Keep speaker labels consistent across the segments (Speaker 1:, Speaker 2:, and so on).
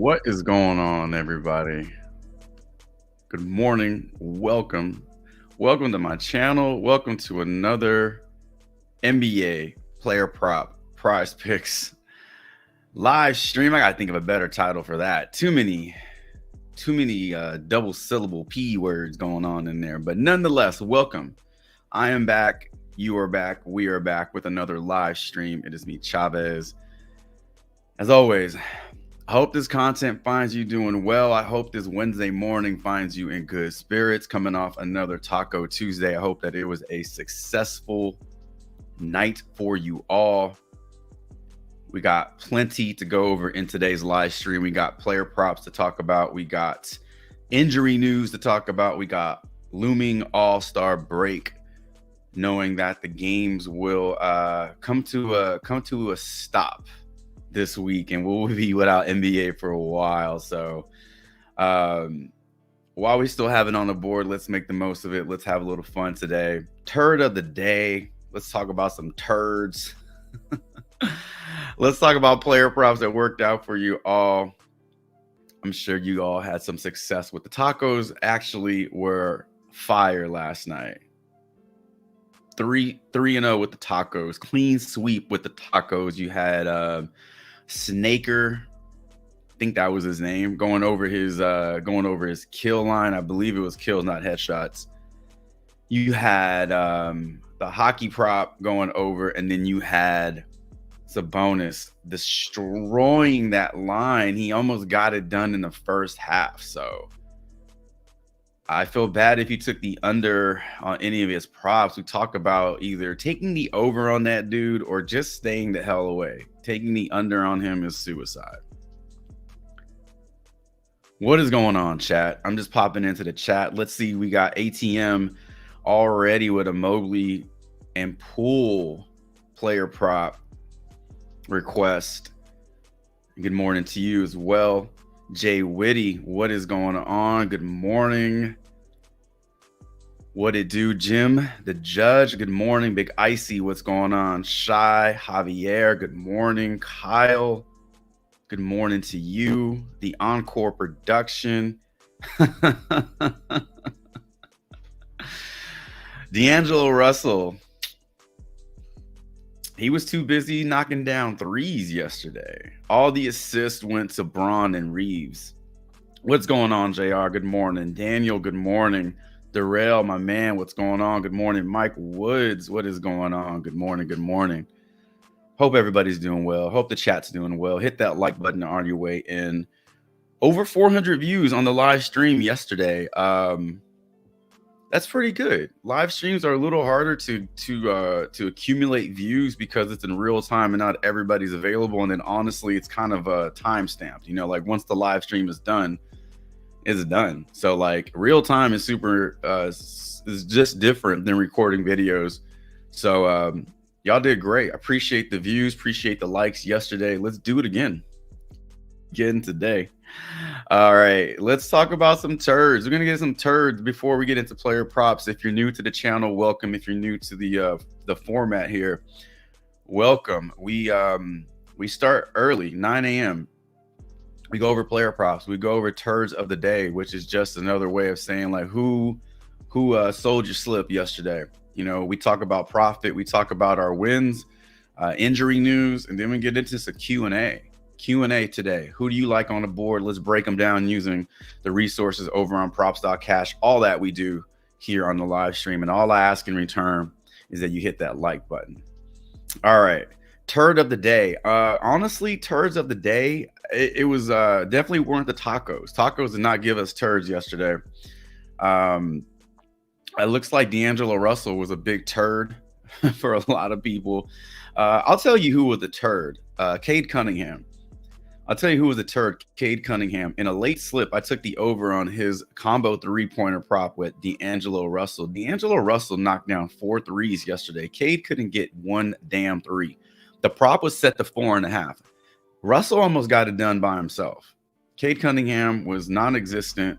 Speaker 1: What is going on, everybody? Good morning. Welcome. Welcome to my channel. Welcome to another NBA player prop prize picks live stream. I gotta think of a better title for that. Too many double syllable P words going on in there. But nonetheless, welcome. I am back. You are back. We are back with another live stream. It is me, Chavez. As always, I hope this content finds you doing well. I hope this Wednesday morning finds you in good spirits. Coming off another Taco Tuesday. I hope that it was a successful night for you all. We got plenty to go over in today's live stream. We got player props to talk about. We got injury news to talk about. We got looming all-star break, knowing that the games will come to a stop this week, and we'll be without NBA for a while. So while we still have it on the board, let's make the most of it. Let's have a little fun today. Turd of the day. Let's talk about some turds. Let's talk about player props that worked out for you all. I'm sure you all had some success with the tacos. Actually were fire last night. 3-0 with the tacos. Clean sweep with the tacos. You had Snaker, I think that was his name, going over his kill line. I believe it was kills, not headshots. You had the hockey prop going over, and then you had Sabonis destroying that line. He almost got it done in the first half. So I feel bad if you took the under on any of his props. We talk about either taking the over on that dude or just staying the hell away. Taking the under on him is suicide. What is going on, chat? I'm just popping into the chat. Let's see. We got ATM already with a Mobley and Poole player prop request. Good morning to you as well. Jay Whitty, what is going on? Good morning. What it do, Jim? The Judge, good morning. Big Icy, what's going on? Shy, Javier, good morning. Kyle, good morning to you. The Encore Production. D'Angelo Russell. He was too busy knocking down threes yesterday. All the assists went to Braun and Reeves. What's going on, JR? Good morning. Daniel, good morning. Darrell, my man, what's going on? Good morning. Mike Woods, what is going on? Good morning. Good morning. Hope everybody's doing well. Hope the chat's doing well. Hit that like button on your way in. Over 400 views on the live stream yesterday. That's pretty good. Live streams are a little harder to accumulate views because it's in real time and not everybody's available. And then honestly, it's kind of time stamped. You know, like once the live stream is done, it's done. So like real time is super is just different than recording videos. So y'all did great. Appreciate the views, appreciate the likes yesterday. Let's do it again today. All right, let's talk about some turds. We're gonna get some turds before we get into player props. If you're new to the channel, welcome. If you're new to the format here, welcome. We start early, 9 a.m. We go over player props. We go over turds of the day, which is just another way of saying like who sold your slip yesterday. You know, we talk about profit, we talk about our wins, injury news, and then we get into some Q&A today. Who do you like on the board? Let's break them down using the resources over on props.cash. All that we do here on the live stream. And all I ask in return is that you hit that like button. All right. Turd of the day. Honestly, turds of the day, it was definitely weren't the tacos. Tacos did not give us turds yesterday. It looks like D'Angelo Russell was a big turd for a lot of people. I'll tell you who was the turd. Cade Cunningham. I'll tell you who was a turd. Cade Cunningham. In a late slip, I took the over on his combo three-pointer prop with D'Angelo Russell. D'Angelo Russell knocked down 4 threes yesterday. Cade couldn't get one damn three. The prop was set to 4.5. Russell almost got it done by himself. Cade Cunningham was non-existent.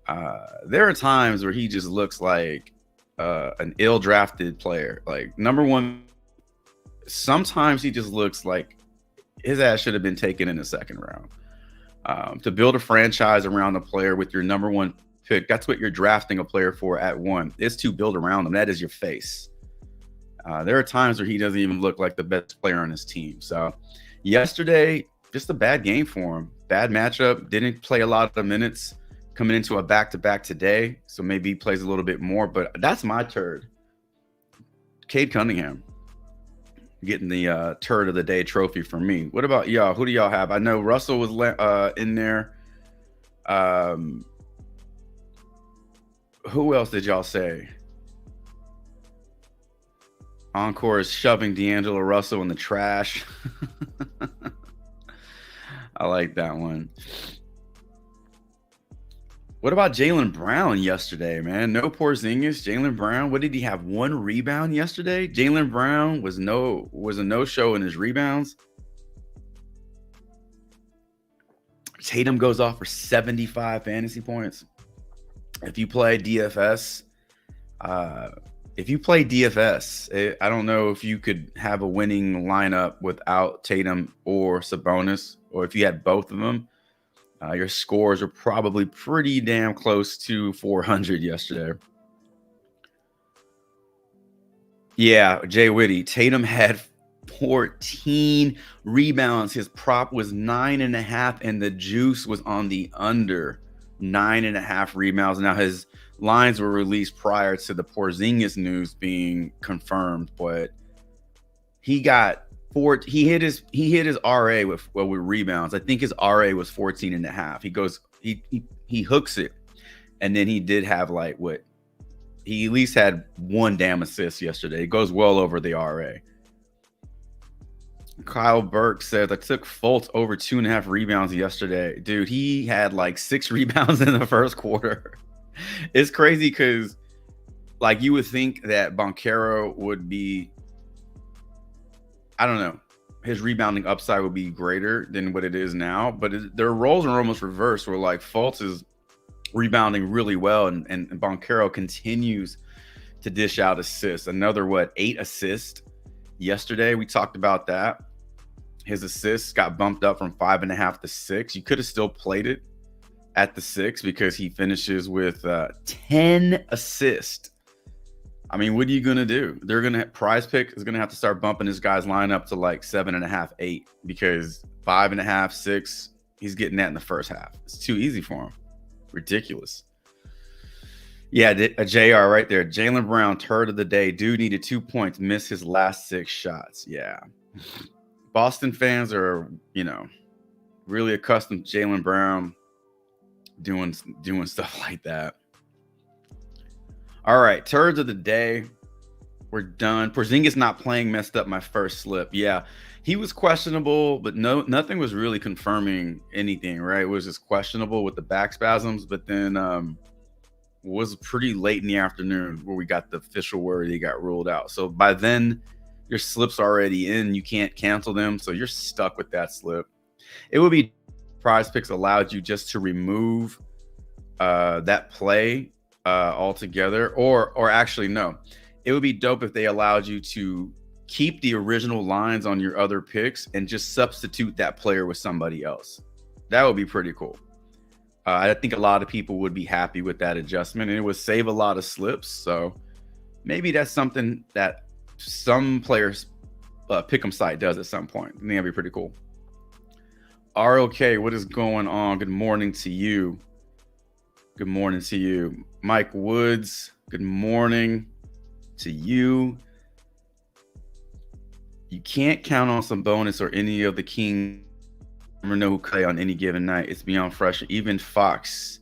Speaker 1: There are times where he just looks like an ill-drafted player. Like, number one, sometimes he just looks like his ass should have been taken in the second round. To build a franchise around a player with your number one pick, that's what you're drafting a player for at 1, is to build around them. That is your face. There are times where he doesn't even look like the best player on his team. So yesterday, just a bad game for him. Bad matchup. Didn't play a lot of minutes coming into a back-to-back today. So maybe he plays a little bit more. But that's my turd. Cade Cunningham getting the turd of the day trophy for me. What about y'all? Who do y'all have? I know Russell was in there. Who else did y'all say? Encore is shoving D'Angelo Russell in the trash. I like that one. What about Jaylen Brown yesterday, man? No Porzingis. Jaylen Brown, what did he have? 1 rebound yesterday? Jaylen Brown was a no-show in his rebounds. Tatum goes off for 75 fantasy points. If you play DFS, I don't know if you could have a winning lineup without Tatum or Sabonis, or if you had both of them. Your scores are probably pretty damn close to 400 yesterday. Yeah, Jay Whitty. Tatum had 14 rebounds. His prop was 9.5, and the juice was on the under 9.5 rebounds. Now his lines were released prior to the Porzingis news being confirmed, but he got he hit his RA with rebounds. I think his RA was 14.5. He hooks it, and then he did have he at least had 1 damn assist yesterday. It goes well over the RA. Kyle Burke says, I took Fultz over 2.5 rebounds yesterday. Dude, he had 6 rebounds in the first quarter. It's crazy because you would think that Banchero would be, I don't know, his rebounding upside would be greater than what it is now, but their roles are almost reversed, where Fultz is rebounding really well, and Banchero continues to dish out assists. Another 8 assists yesterday. We talked about that. His assists got bumped up from 5.5 to 6. You could have still played it at the 6 because he finishes with 10 assists. I mean, what are you going to do? Prize Pick is going to have to start bumping this guy's line up to 7.5, 8, because 5.5, 6, he's getting that in the first half. It's too easy for him. Ridiculous. Yeah, a JR right there. Jaylen Brown, turd of the day. Dude needed 2 points, missed his last 6 shots. Yeah. Boston fans are, really accustomed to Jaylen Brown doing stuff like that. All right, turds of the day. We're done. Porzingis not playing messed up my first slip. Yeah, he was questionable, but nothing was really confirming anything, right? It was just questionable with the back spasms, but then was pretty late in the afternoon where we got the official word he got ruled out. So by then, your slip's already in. You can't cancel them, so you're stuck with that slip. It would be Prize Picks allowed you just to remove that play altogether, or actually no, it would be dope if they allowed you to keep the original lines on your other picks and just substitute that player with somebody else. That would be pretty cool. I think a lot of people would be happy with that adjustment, and it would save a lot of slips. So maybe that's something that some players pick'em site does at some point. I think that'd be pretty cool. ROK, what is going on? Good morning to you. Good morning to you. Mike Woods, good morning to you. You can't count on some bonus or any of the King. Never know who play on any given night. It's beyond fresh. Even Fox.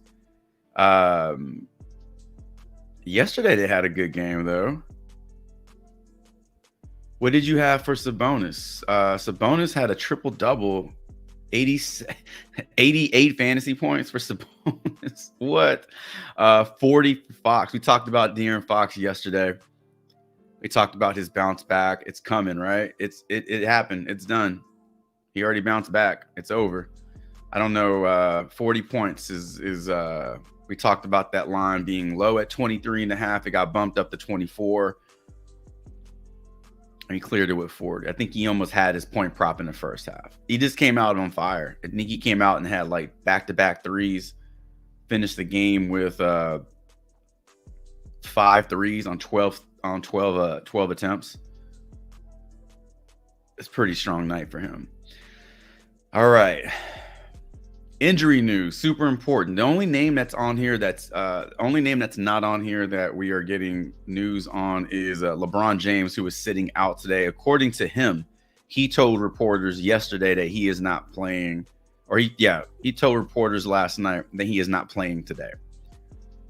Speaker 1: Yesterday they had a good game though. What did you have for Sabonis? Sabonis had a triple-double, 88 fantasy points for Sabonis. What? 40 for Fox. We talked about De'Aaron Fox yesterday. We talked about his bounce back. It's coming, right? It happened. It's done. He already bounced back. It's over. I don't know. 40 points is we talked about that line being low at 23.5. It got bumped up to 24. He cleared it with 40. I think he almost had his point prop in the first half. He just came out on fire. I think he came out and had like back-to-back threes, finished the game with 5 threes on 12 attempts. It's a pretty strong night for him. All right. Injury news, super important. The only name that's on here that's not on here that we are getting news on is LeBron James, who is sitting out today. According to him, he told reporters yesterday that he is not playing, or he told reporters last night that he is not playing today.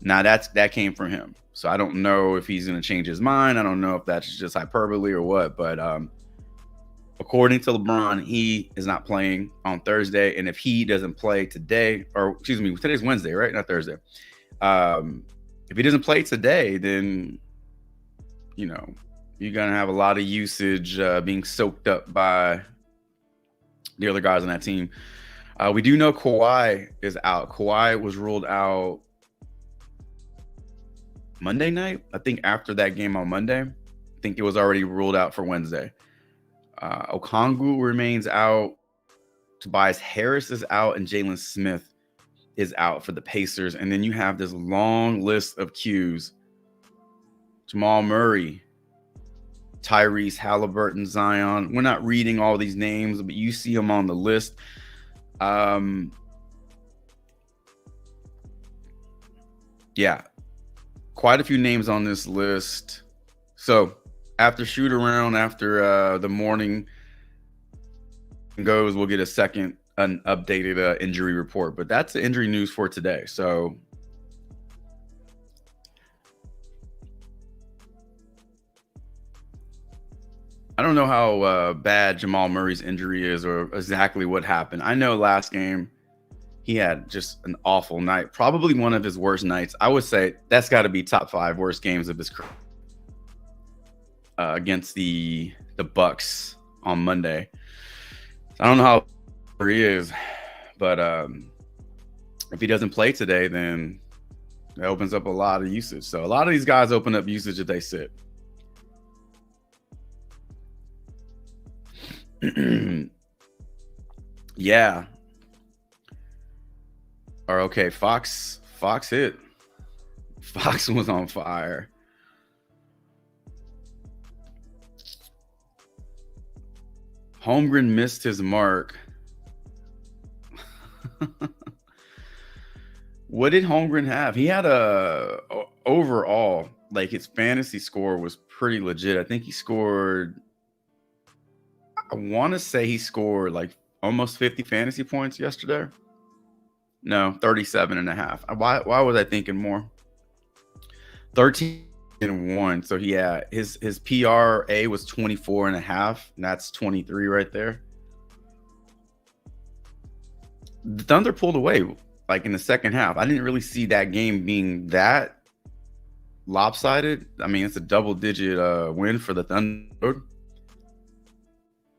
Speaker 1: Now that came from him, so I don't know if he's going to change his mind. I don't know if that's just hyperbole or what, but according to LeBron, he is not playing on Thursday. And if he doesn't play today, or excuse me, today's Wednesday, right? Not Thursday. If he doesn't play today, then, you're going to have a lot of usage being soaked up by the other guys on that team. We do know Kawhi is out. Kawhi was ruled out Monday night. I think after that game on Monday, I think it was already ruled out for Wednesday. Okongwu remains out. Tobias Harris is out, and Jalen Smith is out for the Pacers. And then you have this long list of Qs: Jamal Murray, Tyrese Halliburton, Zion. We're not reading all these names, but you see them on the list. Yeah, quite a few names on this list. So after shoot around, after the morning goes, we'll get an updated injury report. But that's the injury news for today. So I don't know how bad Jamal Murray's injury is or exactly what happened. I know last game he had just an awful night, probably one of his worst nights. I would say that's got to be top 5 worst games of his career. Against the Bucks on Monday. I don't know how he is, but if he doesn't play today, then it opens up a lot of usage. So a lot of these guys open up usage if they sit. Yeah. Or okay, Fox hit. Fox was on fire. Holmgren missed his mark. What did Holmgren have? He had overall, like, his fantasy score was pretty legit. I think he scored, I want to say he scored like almost 50 fantasy points yesterday. No, 37 and a half. Why was I thinking more? 13 and 1. So yeah, his PRA was 24 and a half, and that's 23 right there. The Thunder pulled away like in the second half. I didn't really see that game being that lopsided. I mean, it's a double-digit win for the Thunder.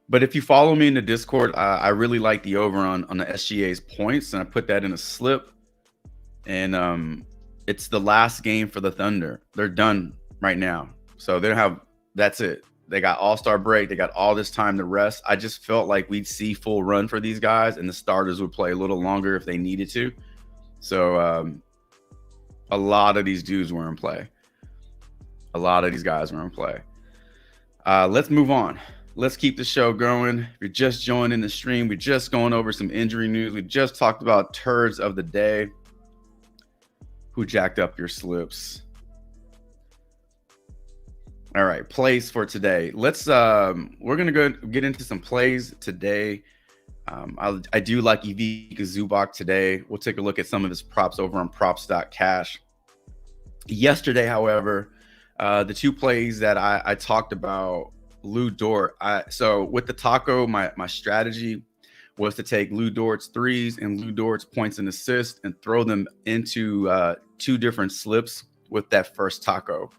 Speaker 1: But if you follow me in the Discord, I really like the over on the SGA's points, and I put that in a slip. And it's the last game for the Thunder. They're done right now. So that's it. They got All-Star break. They got all this time to rest. I just felt like we'd see full run for these guys, and the starters would play a little longer if they needed to. So a lot of these dudes were in play. A lot of these guys were in play. Let's move on. Let's keep the show going. If you're just joining the stream, we're just going over some injury news. We just talked about turds of the day. Who jacked up your slips? All right, plays for today. Let's we're gonna go get into some plays today. I do like Ivica Zubac today. We'll take a look at some of his props over on props.cash. Yesterday, however, the two plays that I talked about, Lou Dort. So with the taco, my strategy was to take Lou Dort's threes and Lou Dort's points and assists and throw them into 2 different slips with that first taco.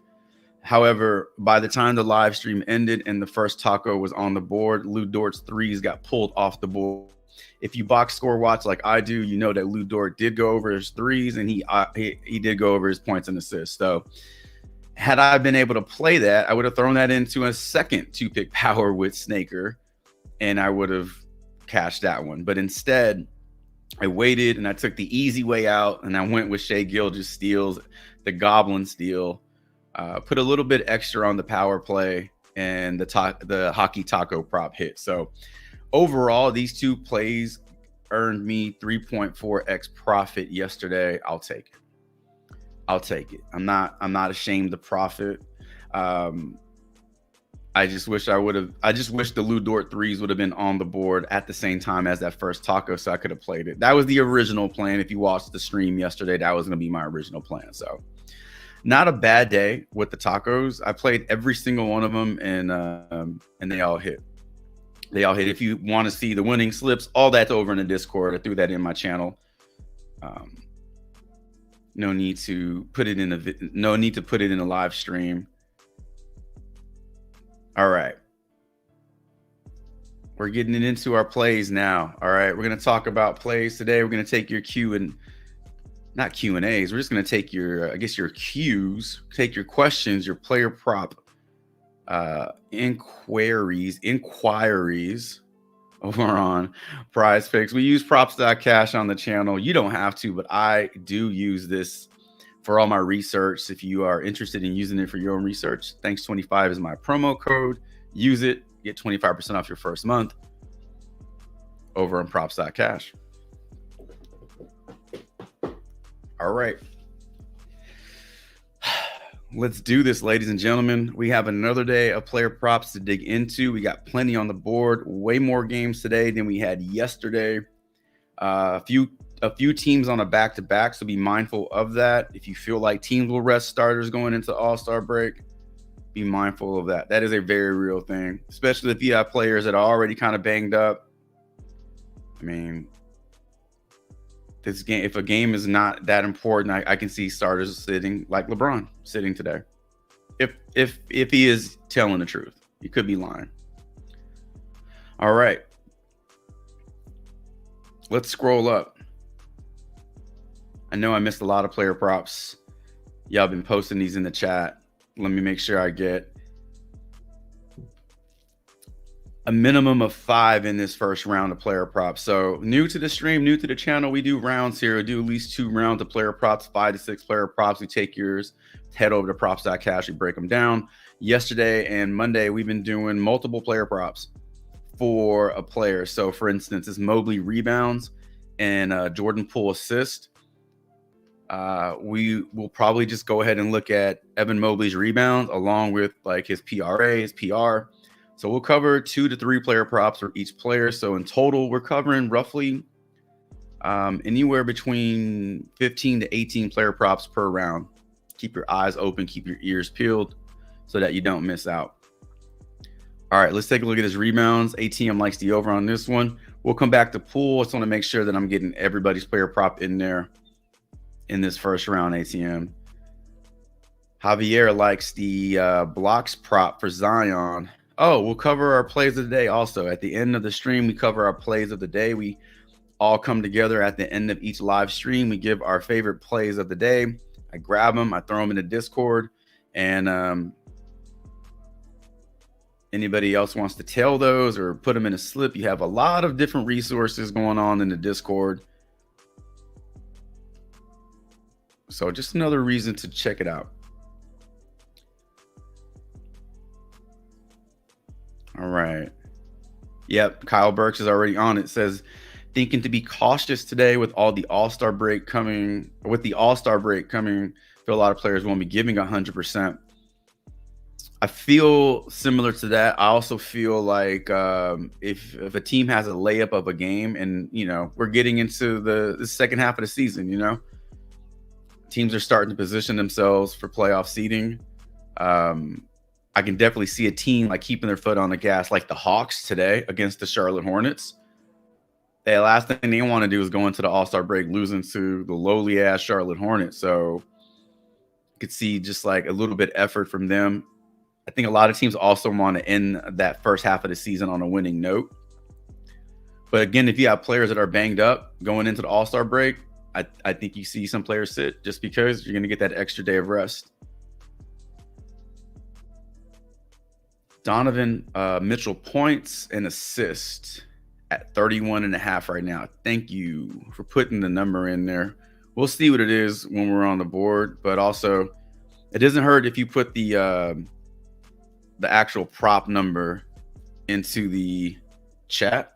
Speaker 1: However, by the time the live stream ended and the first taco was on the board, Lou Dort's threes got pulled off the board. If you box score watch like I do, you know that Lou Dort did go over his threes and he did go over his points and assists. So Had I been able to play that, I would have thrown that into a second 2-pick power with Snaker, and I would have cashed that one. But instead, I waited and I took the easy way out, and I went with Shea Gilgeous steals, the Goblin steal, put a little bit extra on the power play, and the Hockey Taco prop hit. So overall, these two plays earned me 3.4x profit yesterday. I'll take it. I'm not ashamed to profit. I just wish the Lou Dort threes would have been on the board at the same time as that first taco, so I could have played it. That was the original plan. If you watched the stream yesterday, that was going to be my original plan. So not a bad day with the tacos. I played every single one of them, and they all hit. If you want to see the winning slips, all that's over in the Discord. I threw that in my channel. No need to put it in a live stream. All right. We're getting into our plays now. All right. We're going to talk about plays today. We're going to take your not Q&As. We're just going to take your Qs, take your questions, your player prop inquiries over on Prize Picks. We use props.cash on the channel. You don't have to, but I do use this for all my research. If you are interested in using it for your own research, Thanks25 is my promo code. Use it, get 25% off your first month over on props.cash. All right. Let's do this, ladies and gentlemen. We have another day of player props to dig into. We got plenty on the board, way more games today than we had yesterday. A few teams on a back-to-back, so be mindful of that. If you feel like teams will rest starters going into All-Star break, be mindful of that. That is a very real thing, especially if you have players that are already kind of banged up. I mean, this game, if a game is not that important, I can see starters sitting like LeBron sitting today. If he is telling the truth, he could be lying. All right. Let's scroll up. I know I missed a lot of player props. Y'all been posting these in the chat. Let me make sure I get a minimum of 5 in this first round of player props. So new to the stream, new to the channel, we do rounds here. We do at least 2 rounds of player props, 5 to 6 player props. We take yours, head over to props.cash, we break them down. Yesterday and Monday, we've been doing multiple player props for a player. So for instance, it's Mobley rebounds and Jordan Poole assist. We will probably just go ahead and look at Evan Mobley's rebounds along with like his PRA, his PR. So we'll cover 2 to 3 player props for each player. So in total, we're covering roughly anywhere between 15 to 18 player props per round. Keep your eyes open, keep your ears peeled so that you don't miss out. All right, let's take a look at his rebounds. ATM likes the over on this one. We'll come back to Poole. I just want to make sure that I'm getting everybody's player prop in there in this first round, ATM. Javier likes the blocks prop for Zion. Oh, we'll cover our plays of the day also. At the end of the stream, we cover our plays of the day. We all come together at the end of each live stream. We give our favorite plays of the day. I grab them, I throw them in the Discord, and anybody else wants to tell those or put them in a slip, you have a lot of different resources going on in the Discord. So just another reason to check it out. All right. Yep, Kyle Burks is already on it. Says, thinking to be cautious today with the All-Star break coming. I feel a lot of players won't be giving 100%. I feel similar to that. I also feel like if a team has a layup of a game and, we're getting into the second half of the season, teams are starting to position themselves for playoff seeding. I can definitely see a team like keeping their foot on the gas, like the Hawks today against the Charlotte Hornets. The last thing they want to do is go into the All-Star break losing to the lowly ass Charlotte Hornets. So you could see just like a little bit effort from them. I think a lot of teams also want to end that first half of the season on a winning note. But again, if you have players that are banged up going into the All-Star break, I think you see some players sit just because you're going to get that extra day of rest. Donovan Mitchell points and assists at 31.5 right now. Thank you for putting the number in there. We'll see what it is when we're on the board, but also it doesn't hurt if you put the actual prop number into the chat.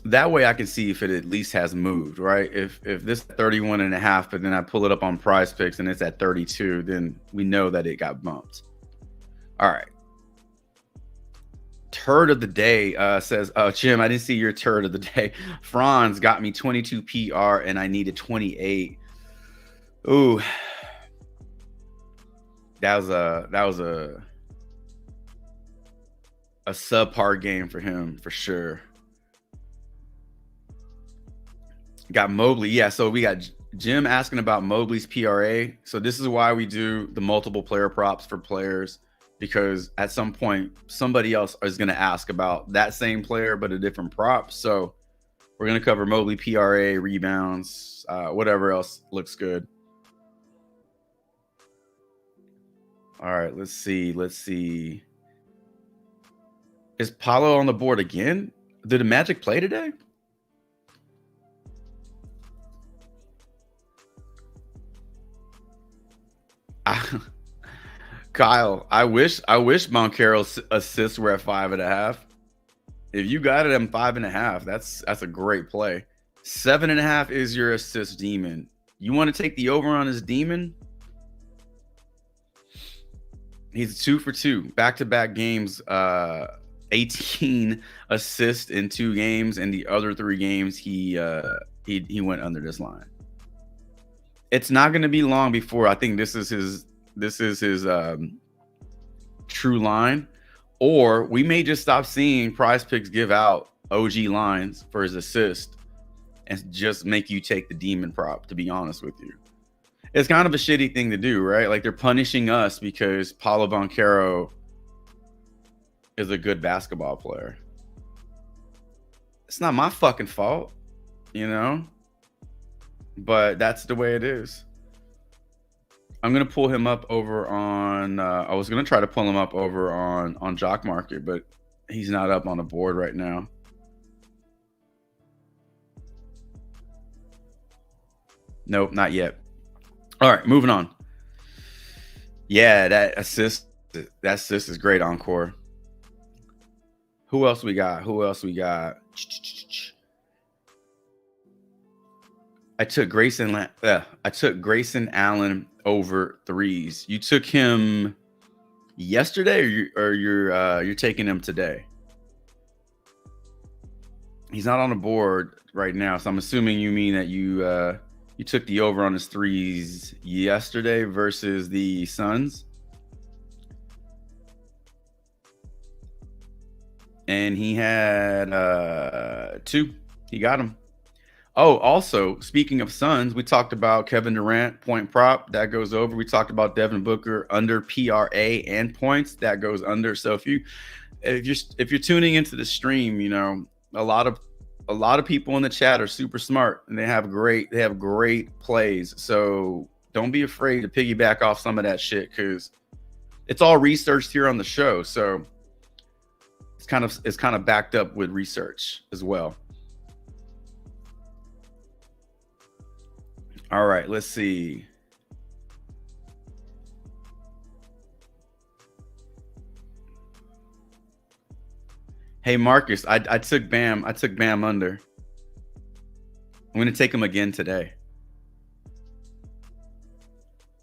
Speaker 1: That way I can see if it at least has moved, right? If this 31.5, but then I pull it up on Prize Picks and it's at 32, then we know that it got bumped. All right. Turd of the day says, oh, Jim, I didn't see your turd of the day. Franz got me 22 PR and I needed 28. Ooh. That was a subpar game for him for sure. Got Mobley. Yeah, so we got Jim asking about Mobley's PRA. So this is why we do the multiple player props for players, because at some point somebody else is going to ask about that same player but a different prop. So we're going to cover Mobley PRA, rebounds, whatever else looks good. All right, let's see. Is Paolo on the board again? Did the Magic play today? Kyle, I wish Moncaro's assists were at 5.5. If you got it at 5.5, that's a great play. 7.5 is your assist demon. You want to take the over on his demon? He's 2 for 2, back-to-back games. 18 assists in 2 games, and the other 3 games he went under this line. It's not going to be long before I think this is his true line, or we may just stop seeing Prize Picks give out OG lines for his assist and just make you take the demon prop, to be honest with you. It's kind of a shitty thing to do, right? Like, they're punishing us because Paolo Banchero is a good basketball player. It's not my fucking fault, you know? But that's the way it is. I'm going to pull him up over on... I was going to try to pull him up over on Jock Market, but he's not up on the board right now. Nope, not yet. All right, moving on. Yeah, that assist is great, Encore. Who else we got? I took Grayson Allen over 3s. You took him yesterday, or you're taking him today? He's not on the board right now, so I'm assuming you mean that you took the over on his 3s yesterday versus the Suns. And he had 2. He got him. Oh, also, speaking of Suns, we talked about Kevin Durant point prop that goes over. We talked about Devin Booker under PRA and points that goes under. So if you're tuning into the stream, you know, a lot of people in the chat are super smart and they have great plays. So don't be afraid to piggyback off some of that shit, because it's all researched here on the show. So it's kind of backed up with research as well. All right, let's see. Hey Marcus, I took Bam under. I'm gonna take him again today.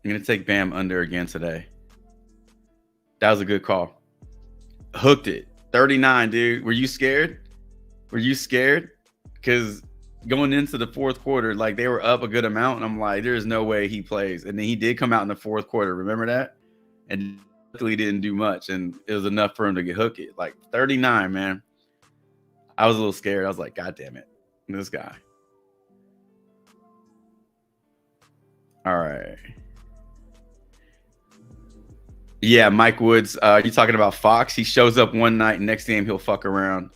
Speaker 1: I'm gonna take Bam under again today. That was a good call. Hooked it. 39, dude. Were you scared? Because going into the fourth quarter, like, they were up a good amount, and I'm like, there's no way he plays. And then he did come out in the fourth quarter. Remember that? And luckily didn't do much, and it was enough for him to get hooked. Like 39, man. I was a little scared. I was like, God damn it, this guy. All right. Yeah, Mike Woods. You talking about Fox? He shows up one night, and next game he'll fuck around.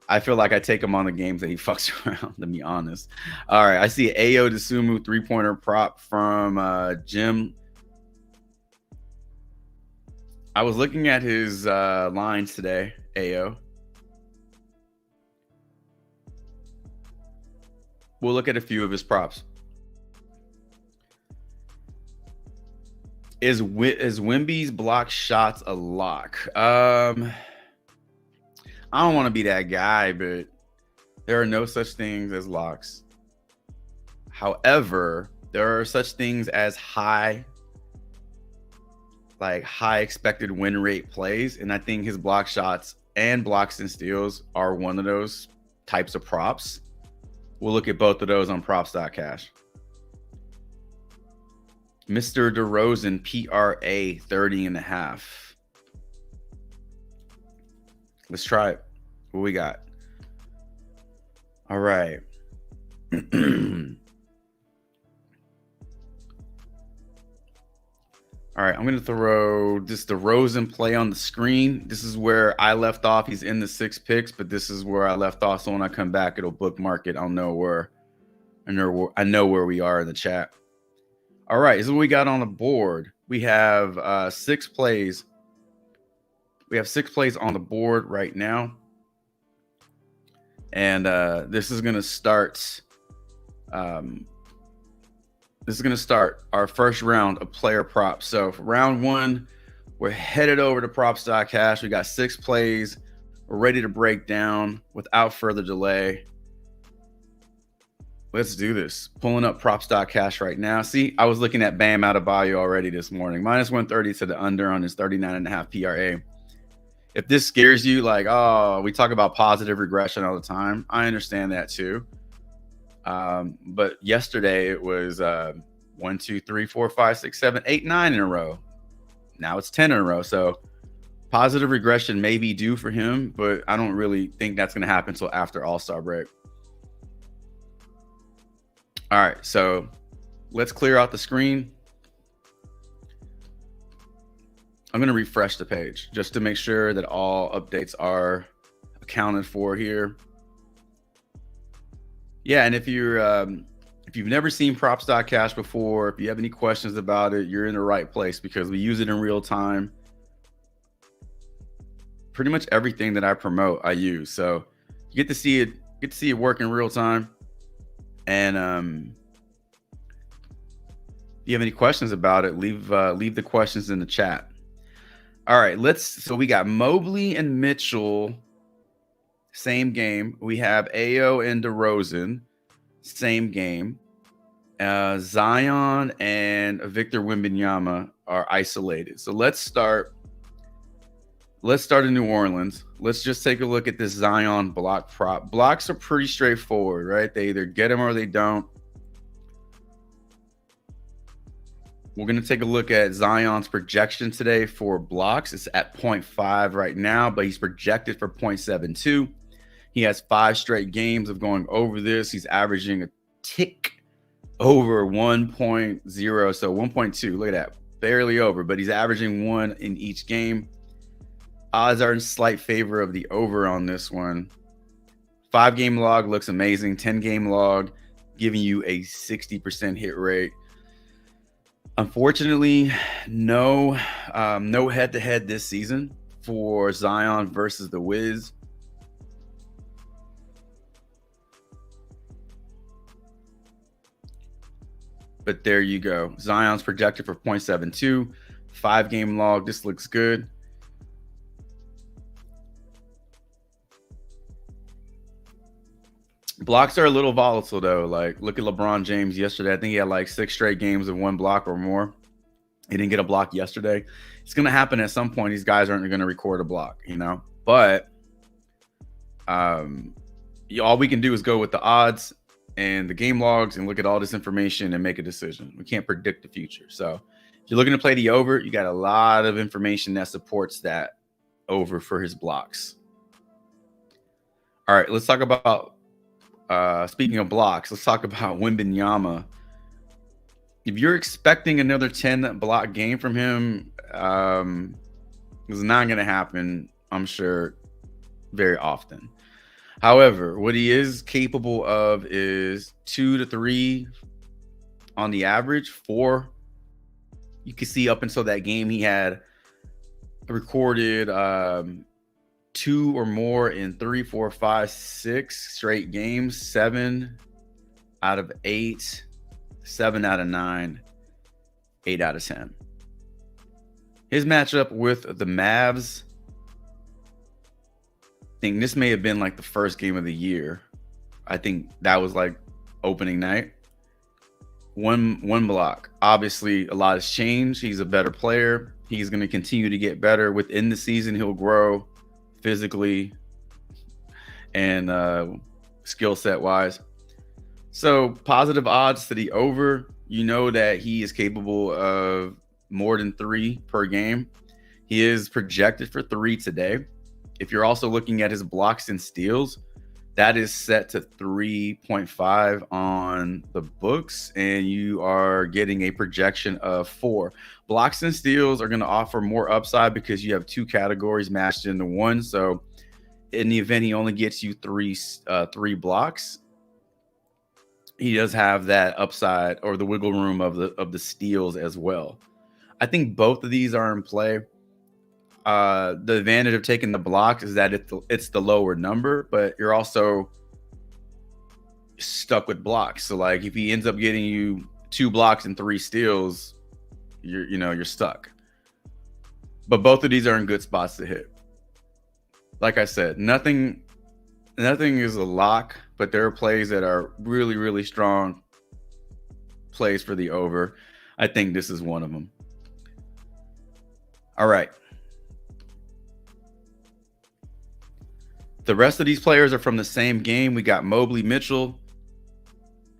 Speaker 1: I feel like I take him on the games that he fucks around, to be honest. All right, I see Ayo Dosunmu 3-pointer prop from Jim. I was looking at his lines today, AO. We'll look at a few of his props. Is Wemby's block shots a lock? I don't want to be that guy, but there are no such things as locks. However, there are such things as high expected win rate plays, and I think his block shots and blocks and steals are one of those types of props. We'll look at both of those on props.cash. Mr. DeRozan, PRA 30.5. Let's try it. What we got? All right. All right, I'm going to throw this DeRozan play on the screen. This is where I left off. He's in the 6 picks, but this is where I left off. So when I come back, it'll bookmark it. I know where we are in the chat. All right, this is what we got on the board. We have 6 plays. We have 6 plays on the board right now. And this is going to start our first round of player props. So for round 1, we're headed over to props.cash. We got 6 plays. We're ready to break down without further delay. Let's do this. Pulling up props.cash right now. See, I was looking at Bam Adebayo already this morning. Minus 130 to the under on his 39.5 PRA. If this scares you, like, oh, we talk about positive regression all the time. I understand that too. But yesterday it was 1, 2, 3, 4, 5, 6, 7, 8, 9 in a row. Now it's 10 in a row. So positive regression may be due for him, but I don't really think that's going to happen until after All-Star break. All right, so let's clear out the screen. I'm going to refresh the page just to make sure that all updates are accounted for here. Yeah, and if you've never seen props.cash before, if you have any questions about it, you're in the right place because we use it in real time. Pretty much everything that I promote, I use. So you get to see it work in real time. And if you have any questions about it, leave the questions in the chat. All right, so we got Mobley and Mitchell, same game. We have AO and DeRozan, same game. Zion and Victor Wembanyama are isolated. So let's start in New Orleans. Let's just take a look at this Zion block prop. Blocks are pretty straightforward, right? They either get them or they don't. We're going to take a look at Zion's projection today for blocks. It's at 0.5 right now, but he's projected for 0.72. He has 5 straight games of going over this. He's averaging a tick over 1.0, so 1.2. Look at that. Barely over, but he's averaging 1 in each game. Odds are in slight favor of the over on this one. 5-game log looks amazing. 10-game log giving you a 60% hit rate. Unfortunately, no head-to-head this season for Zion versus the Wiz. But there you go. Zion's projected for 0.72. 5-game log. This looks good. Blocks are a little volatile, though. Like, look at LeBron James yesterday. I think he had like 6 straight games of 1 block or more. He didn't get a block yesterday. It's going to happen at some point. These guys aren't going to record a block, you know? But all we can do is go with the odds and the game logs and look at all this information and make a decision. We can't predict the future. So if you're looking to play the over, you got a lot of information that supports that over for his blocks. All right, let's talk about speaking of blocks, let's talk about Wembanyama. If you're expecting another 10 block game from him, it's not going to happen, I'm sure, very often. However, what he is capable of is 2 to 3 on the average, 4. You can see up until that game he had recorded 2 or more in 3, 4, 5, 6 straight games. 7 out of 8, 7 out of 9, 8 out of 10. His matchup with the Mavs, I think this may have been like the first game of the year. I think that was like opening night. One block. Obviously, a lot has changed. He's a better player. He's going to continue to get better. Within the season, he'll grow physically and skill set wise. So positive odds to the over. You know that he is capable of more than 3 per game. He is projected for 3 today. If you're also looking at his blocks and steals, that is set to 3.5 on the books, and you are getting a projection of 4. Blocks and steals are going to offer more upside because you have 2 categories mashed into one. So in the event he only gets you 3 blocks, he does have that upside or the wiggle room of the steals as well. I think both of these are in play. The advantage of taking the blocks is that it's the lower number, but you're also stuck with blocks. So like if he ends up getting you 2 blocks and 3 steals, you're stuck. But both of these are in good spots to hit. Like I said, nothing is a lock, but there are plays that are really, really strong plays for the over. I think this is one of them. All right. The rest of these players are from the same game. We got Mobley, Mitchell.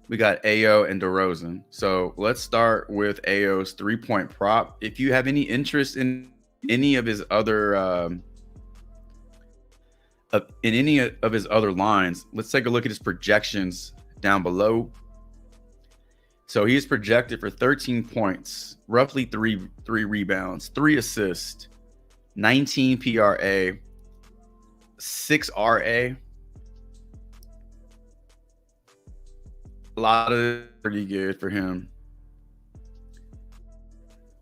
Speaker 1: We got Ayo and DeRozan. So let's start with Ayo's 3-point prop. If you have any interest in any of his other lines, let's take a look at his projections down below. So he is projected for 13 points, roughly 3 rebounds, 3 assists, 19 PRA, 6 RA. A lot of pretty good for him.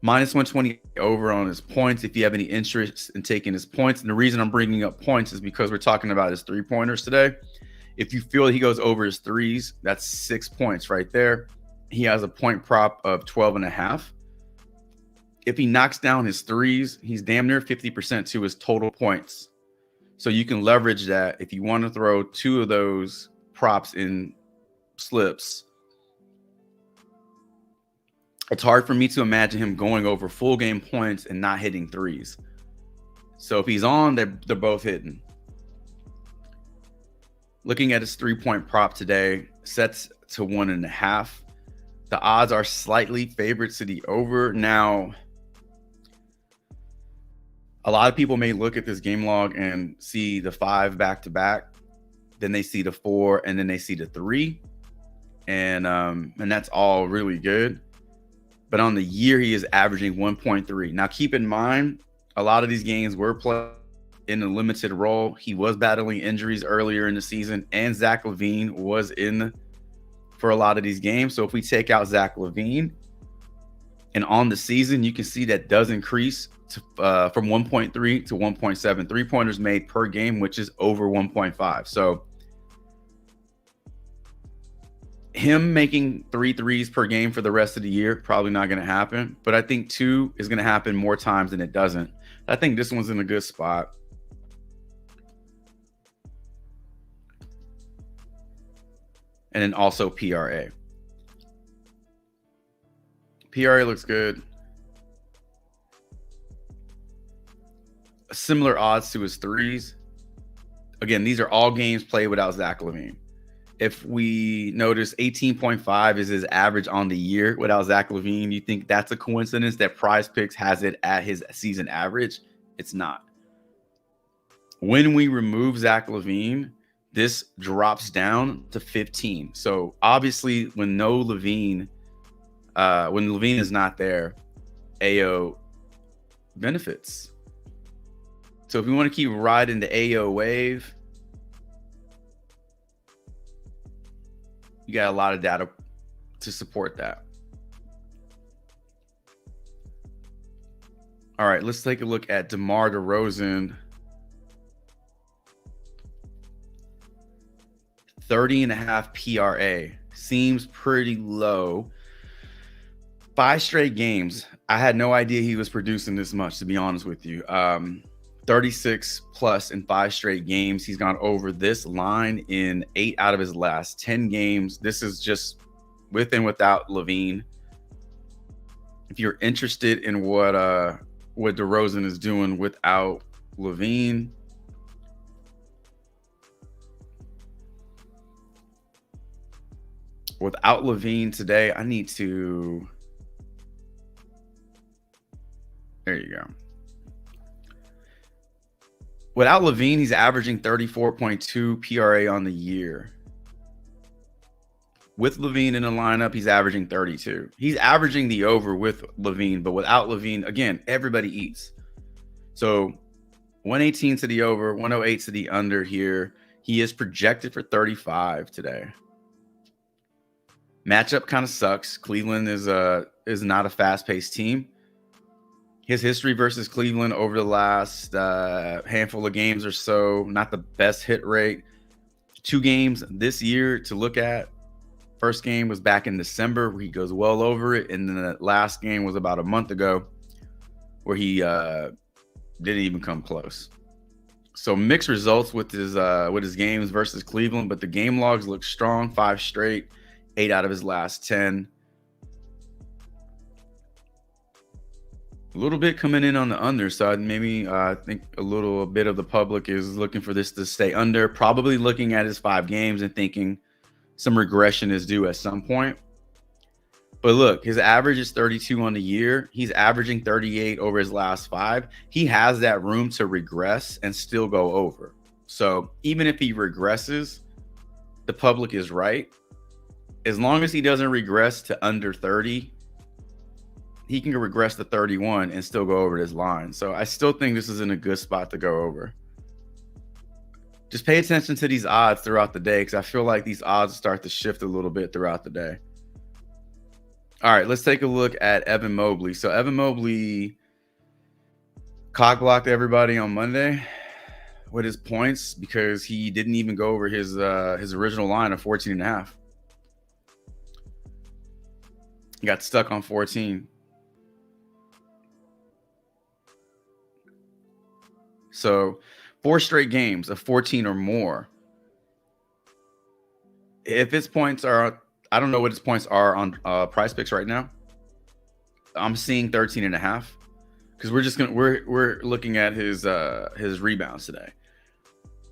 Speaker 1: Minus 120 over on his points if you have any interest in taking his points. And the reason I'm bringing up points is because we're talking about his 3-pointers today. If you feel he goes over his 3s, that's 6 points right there. He has a point prop of 12.5. If he knocks down his 3s, he's damn near 50% to his total points. So you can leverage that if you want to throw 2 of those props in slips. It's hard for me to imagine him going over full game points and not hitting 3s. So if he's on, they're both hitting. Looking at his 3-point prop today, sets to 1.5. The odds are slightly favored to the over. Now, a lot of people may look at this game log and see the 5 back-to-back, then they see the 4, and then they see the 3, and that's all really good. But on the year, he is averaging 1.3. Now, keep in mind, a lot of these games were played in a limited role. He was battling injuries earlier in the season, and Zach LaVine was in for a lot of these games. So if we take out Zach LaVine, and on the season, you can see that does increase to, from 1.3 to 1.7 3-pointers made per game, which is over 1.5. So him making 3 threes per game for the rest of the year, probably not going to happen. But I think 2 is going to happen more times than it doesn't. I think this one's in a good spot. And then also PRA. PRA looks good. Similar odds to his 3s. Again, these are all games played without Zach LaVine. If we notice 18.5 is his average on the year without Zach LaVine, you think that's a coincidence that Prize Picks has it at his season average? It's not. When we remove Zach LaVine, this drops down to 15. So obviously when LaVine is not there, Ayo benefits. So if we want to keep riding the Ayo wave, you got a lot of data to support that. All right, let's take a look at DeMar DeRozan. 30.5 PRA seems pretty low. 5 straight games. I had no idea he was producing this much, to be honest with you. 36 plus in 5 straight games. He's gone over this line in 8 out of his last 10 games. This is just with and without Levine. If you're interested in what DeRozan is doing without Levine, today, I need to. There you go. Without Levine, he's averaging 34.2 PRA on the year. With Levine in the lineup, he's averaging 32. He's averaging the over with Levine, but without Levine, again, everybody eats. So 118 to the over, 108 to the under here. He is projected for 35 today. Matchup kind of sucks. Cleveland is not a fast-paced team. His history versus Cleveland over the last handful of games or so, not the best hit rate. 2 games this year to look at. First game was back in December where he goes well over it. And then the last game was about a month ago where he didn't even come close. So mixed results with his games versus Cleveland, but the game logs look strong. 5 straight, 8 out of his last 10. A little bit coming in on the underside. Maybe I think a little bit of the public is looking for this to stay under, probably looking at his 5 games and thinking some regression is due at some point. But look, his average is 32 on the year. He's averaging 38 over his last 5. He has that room to regress and still go over. So even if he regresses, the public is right. As long as he doesn't regress to under 30, he can regress to 31 and still go over this line. So I still think this is in a good spot to go over. Just pay attention to these odds throughout the day because I feel like these odds start to shift a little bit throughout the day. All right, let's take a look at Evan Mobley. So Evan Mobley cock blocked everybody on Monday with his points because he didn't even go over his original line of 14.5. He got stuck on 14. So 4 straight games of 14 or more. If his points are, I don't know what his points are on Prize Picks right now. I'm seeing 13.5 because we're looking at his rebounds today.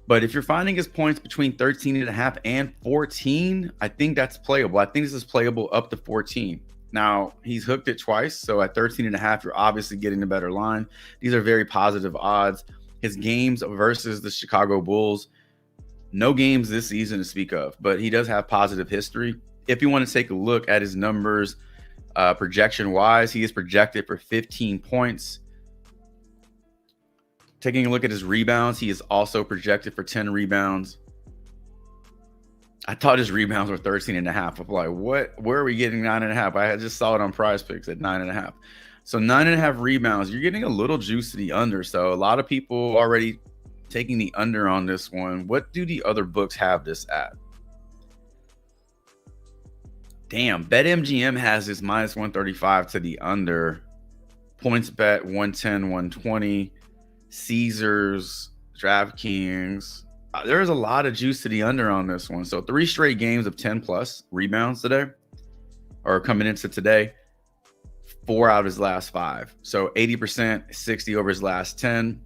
Speaker 1: But if you're finding his points between 13.5 and 14, I think that's playable. I think this is playable up to 14. Now, he's hooked it twice. So at 13.5, you're obviously getting a better line. These are very positive odds. His games versus the Chicago Bulls, no games this season to speak of, but he does have positive history. If you want to take a look at his numbers projection-wise, he is projected for 15 points. Taking a look at his rebounds, he is also projected for 10 rebounds. I thought his rebounds were 13.5. I'm like, what? Where are we getting 9.5? I just saw it on Prize Picks at 9.5. So 9.5 rebounds, you're getting a little juice to the under. So a lot of people already taking the under on this one. What do the other books have this at? Damn, BetMGM has this minus 135 to the under. PointsBet 110, 120. Caesars, DraftKings. There's a lot of juice to the under on this one. So 3 straight games of 10 plus rebounds today, or coming into today. 4 out of his last 5. So 80%, 60 over his last 10.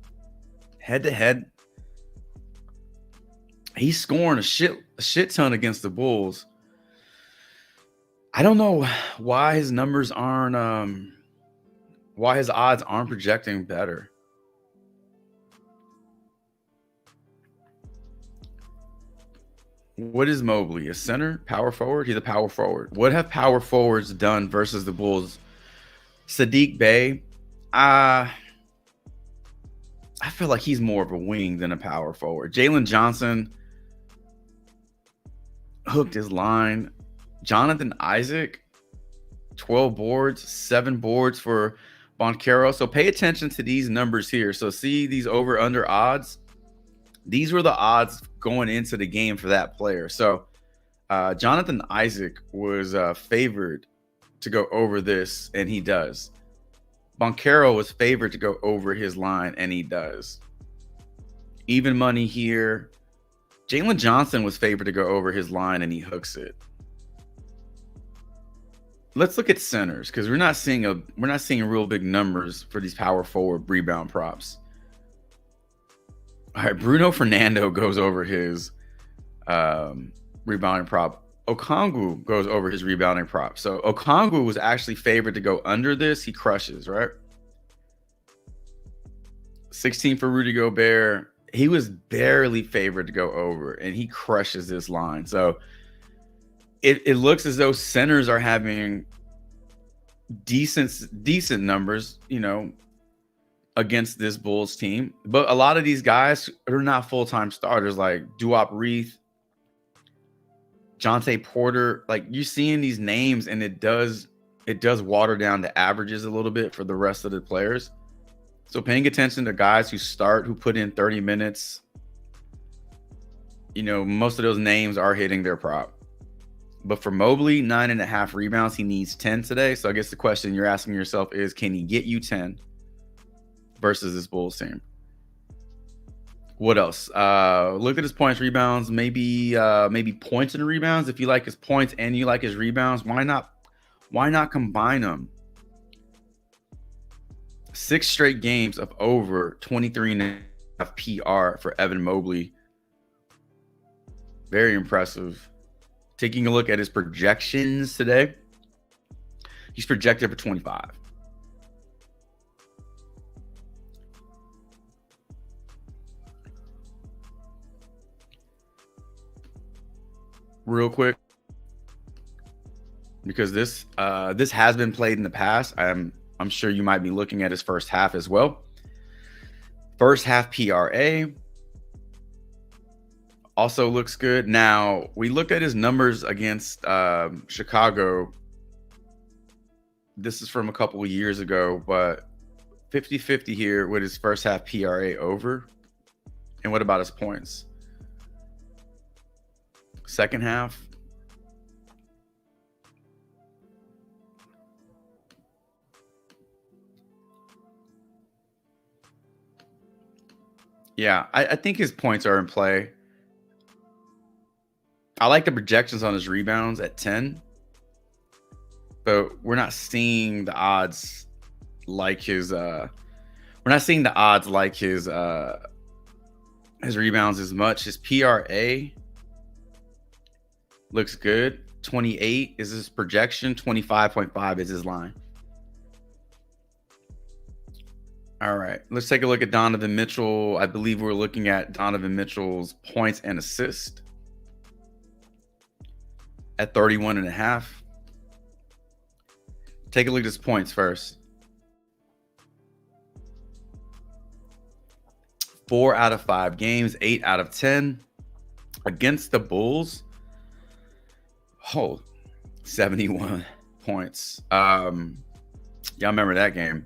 Speaker 1: Head to head, he's scoring a shit ton against the Bulls. I don't know why his numbers aren't why his odds aren't projecting better. What is Mobley? A center? Power forward? He's a power forward. What have power forwards done versus the Bulls? Sadiq Bey, I feel like he's more of a wing than a power forward. Jalen Johnson hooked his line. Jonathan Isaac, 12 boards, 7 boards for Boncaro. So pay attention to these numbers here. So see these over under odds. These were the odds going into the game for that player. So Jonathan Isaac was favored to go over this, and he does. Boncaro was favored to go over his line, and he does. Even money here. Jalen Johnson was favored to go over his line, and he hooks it. Let's look at centers, because we're not seeing real big numbers for these power forward rebound props. All right, Bruno Fernando goes over his rebounding prop. Okongwu goes over his rebounding prop. So Okongwu was actually favored to go under this. He crushes, right? 16 for Rudy Gobert. He was barely favored to go over, and he crushes this line. So it looks as though centers are having decent numbers, against this Bulls team. But a lot of these guys are not full-time starters, like Duop Reith, Jonte Porter. Like, you're seeing these names, and it does water down the averages a little bit for the rest of the players. So paying attention to guys who put in 30 minutes, most of those names are hitting their prop. But for Mobley, 9.5 rebounds, he needs 10 today. So I guess the question you're asking yourself is, can he get you 10 versus this Bulls team? What else? Look at his points, rebounds, maybe points and rebounds. If you like his points and you like his rebounds, why not combine them? 6 straight games of over 23.5 PR for Evan Mobley. Very impressive. Taking a look at his projections today, he's projected for 25. Real quick, because this has been played in the past. I'm sure you might be looking at his first half as well. First half PRA also looks good. Now, we look at his numbers against Chicago. This is from a couple of years ago, but 50-50 here with his first half PRA over. And what about his points? Second half. Yeah, I think his points are in play. I like the projections on his rebounds at 10, but we're not seeing the odds like his his rebounds as much. His PRA looks good. 28 is his projection. 25.5 is his line. All right, let's take a look at Donovan Mitchell. I believe we're looking at Donovan Mitchell's points and assists at 31.5. Take a look at his points first. 4 out of 5 games, 8 out of 10 against the Bulls. 71 points. Y'all remember that game.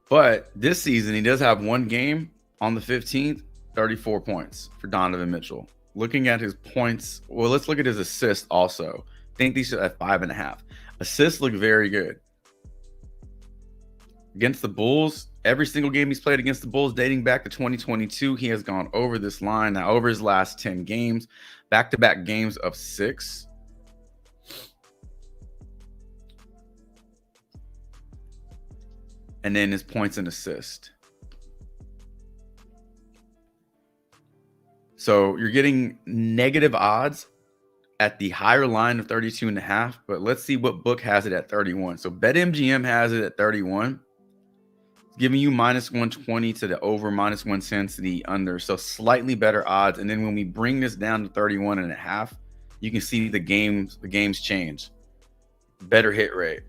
Speaker 1: But this season, he does have one game on the 15th, 34 points for Donovan Mitchell. Looking at his points, well, let's look at his assists also. I think these are at 5.5. Assists look very good. Against the Bulls, every single game he's played against the Bulls dating back to 2022, he has gone over this line. Now, over his last 10 games, back-to-back games of 6. And then his points and assist. So you're getting negative odds at the higher line of 32.5, but let's see what book has it at 31. So BetMGM has it at 31. It's giving you -120 to the over, -110 to the under. So slightly better odds. And then when we bring this down to 31.5, you can see the games change. Better hit rate.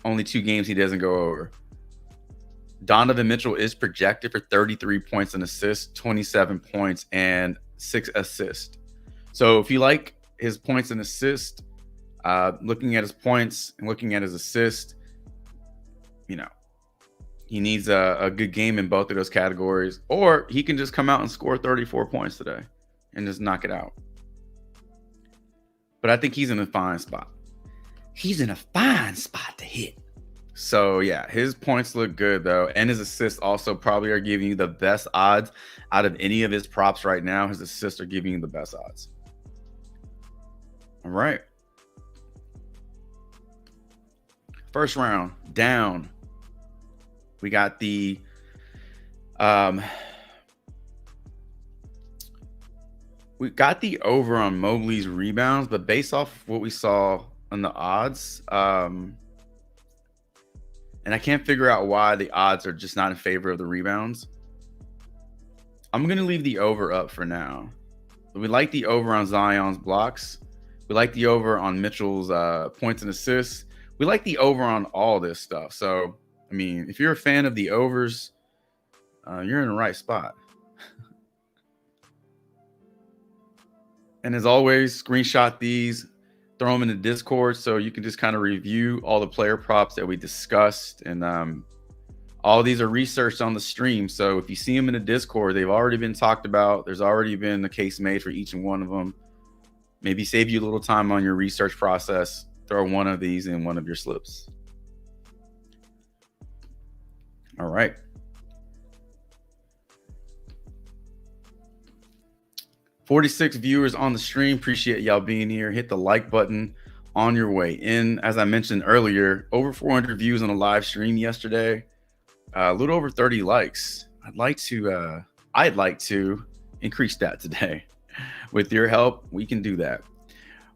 Speaker 1: Only 2 games he doesn't go over. Donovan Mitchell is projected for 33 points and assists, 27 points and 6 assists. So if you like his points and assists, looking at his points and looking at his assists, He needs a good game in both of those categories, or he can just come out and score 34 points today and just knock it out. But I think he's in a fine spot. He's in a fine spot to hit. So, yeah, his points look good, though. And his assists also probably are giving you the best odds out of any of his props right now. His assists are giving you the best odds. All right. First round, down. We got the over on Mobley's rebounds, but based off what we saw on the odds, and I can't figure out why the odds are just not in favor of the rebounds. I'm going to leave the over up for now. We like the over on Zion's blocks. We like the over on Mitchell's points and assists. We like the over on all this stuff. So, I mean, if you're a fan of the overs, you're in the right spot. And as always, screenshot these, throw them in the Discord so you can just kind of review all the player props that we discussed. And all these are researched on the stream. So if you see them in the Discord, they've already been talked about. There's already been a case made for each and one of them. Maybe save you a little time on your research process. Throw one of these in one of your slips. All right. "46 viewers on the stream. Appreciate y'all being here. Hit the like button on your way in. As I mentioned earlier, over 400 views on a live stream yesterday. A little over 30 likes. I'd like to increase that today. With your help, we can do that.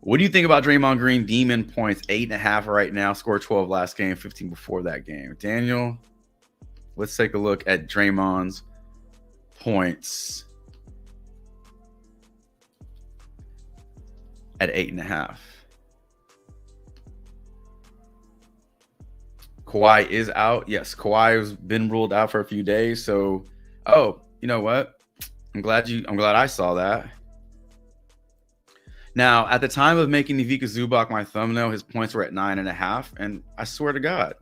Speaker 1: What do you think about Draymond Green? Demon points 8.5 right now. Scored 12 last game, 15 before that game. Daniel, let's take a look at Draymond's points at 8.5. Kawhi is out. Yes, Kawhi has been ruled out for a few days. So, you know what? I'm glad I saw that. Now, at the time of making Ivica Zubac my thumbnail, his points were at 9.5. And I swear to God,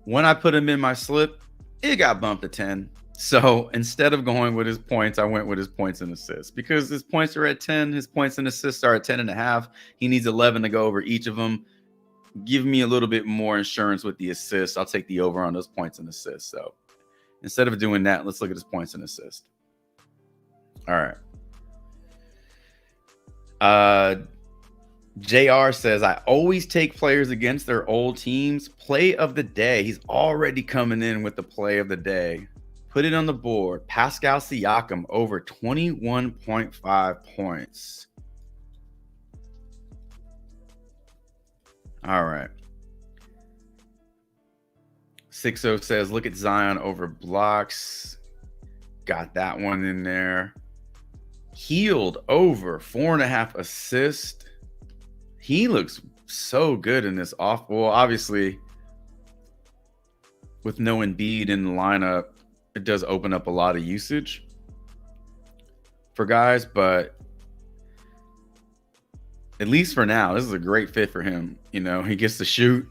Speaker 1: when I put him in my slip, it got bumped to 10. So instead of going with his points, I went with his points and assists because his points are at 10. His points and assists are at 10.5. He needs 11 to go over each of them. Give me a little bit more insurance with the assists. I'll take the over on those points and assists. So instead of doing that, let's look at his points and assists. All right. JR says, "I always take players against their old teams. Play of the day." He's already coming in with the play of the day. Put it on the board. Pascal Siakam over 21.5 points. All right. 60 says, "Look at Zion over blocks." Got that one in there. Healed over 4.5 assists. He looks so good in this off. Well, obviously, with no Embiid in the lineup, it does open up a lot of usage for guys, but at least for now, this is a great fit for him. You know, he gets to shoot,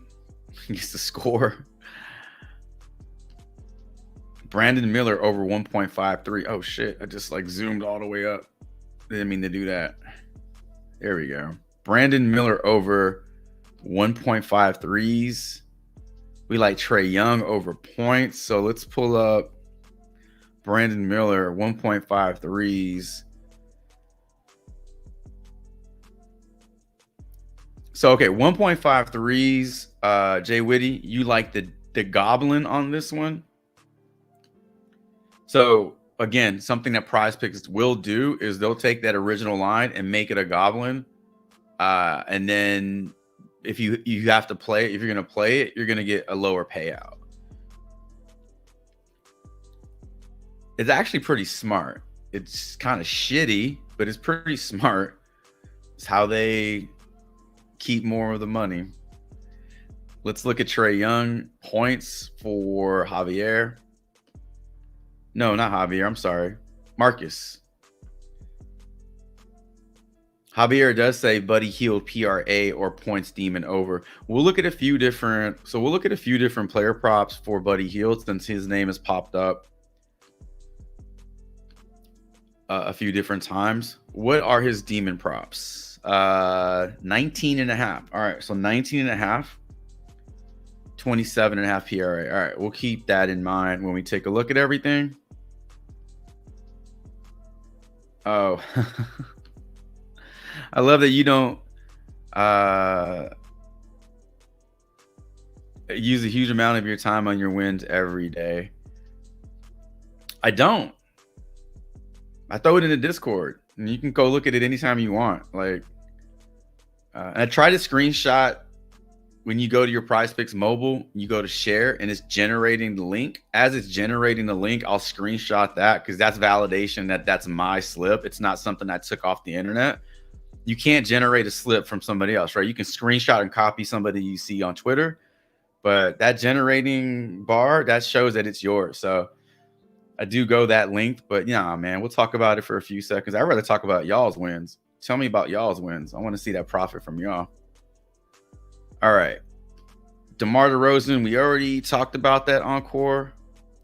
Speaker 1: he gets to score. Brandon Miller over 1.53. Oh shit, I just zoomed all the way up. Didn't mean to do that. There we go. Brandon Miller over 1.5 threes. We like Trae Young over points. So let's pull up Brandon Miller, 1.5 threes. So, okay, 1.5 threes. Jay Whitty, you like the goblin on this one? So, again, something that Prize Picks will do is they'll take that original line and make it a goblin. And then if you have to play it, if you're going to play it, you're going to get a lower payout. It's actually pretty smart. It's kind of shitty, but it's pretty smart. It's how they keep more of the money. Let's look at Trae Young points for Javier. No, not Javier. I'm sorry. Marcus. Javier does say Buddy Hield PRA or points demon over. We'll look at a few different player props for Buddy Hield since his name has popped up a few different times. What are his demon props? 19 and a half. All right, so 19 and a half, 27 and a half PRA. All right, we'll keep that in mind when we take a look at everything. Oh, I love that you don't use a huge amount of your time on your wins every day. I don't. I throw it in the Discord, and you can go look at it anytime you want. Like, I try to screenshot when you go to your Prize Picks mobile. You go to share, and it's generating the link. As it's generating the link, I'll screenshot that because that's validation that that's my slip. It's not something I took off the internet. You can't generate a slip from somebody else, right? You can screenshot and copy somebody you see on Twitter, but that generating bar, that shows that it's yours. So I do go that length, but yeah, man, we'll talk about it for a few seconds. I'd rather talk about y'all's wins. Tell me about y'all's wins. I want to see that profit from y'all. All right. DeMar DeRozan, we already talked about that encore.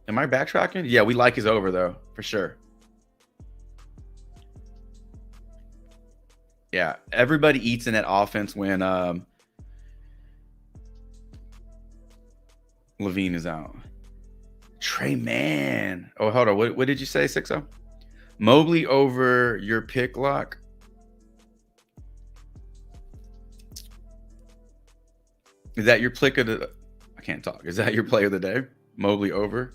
Speaker 1: Am I backtracking? Yeah, we like his over, though, for sure. Yeah, everybody eats in that offense when Levine is out. Trey Mann. Oh, hold on. What did you say, 6-0? Mobley over your pick lock. Is that your pick of the... I can't talk. Is that your play of the day? Mobley over.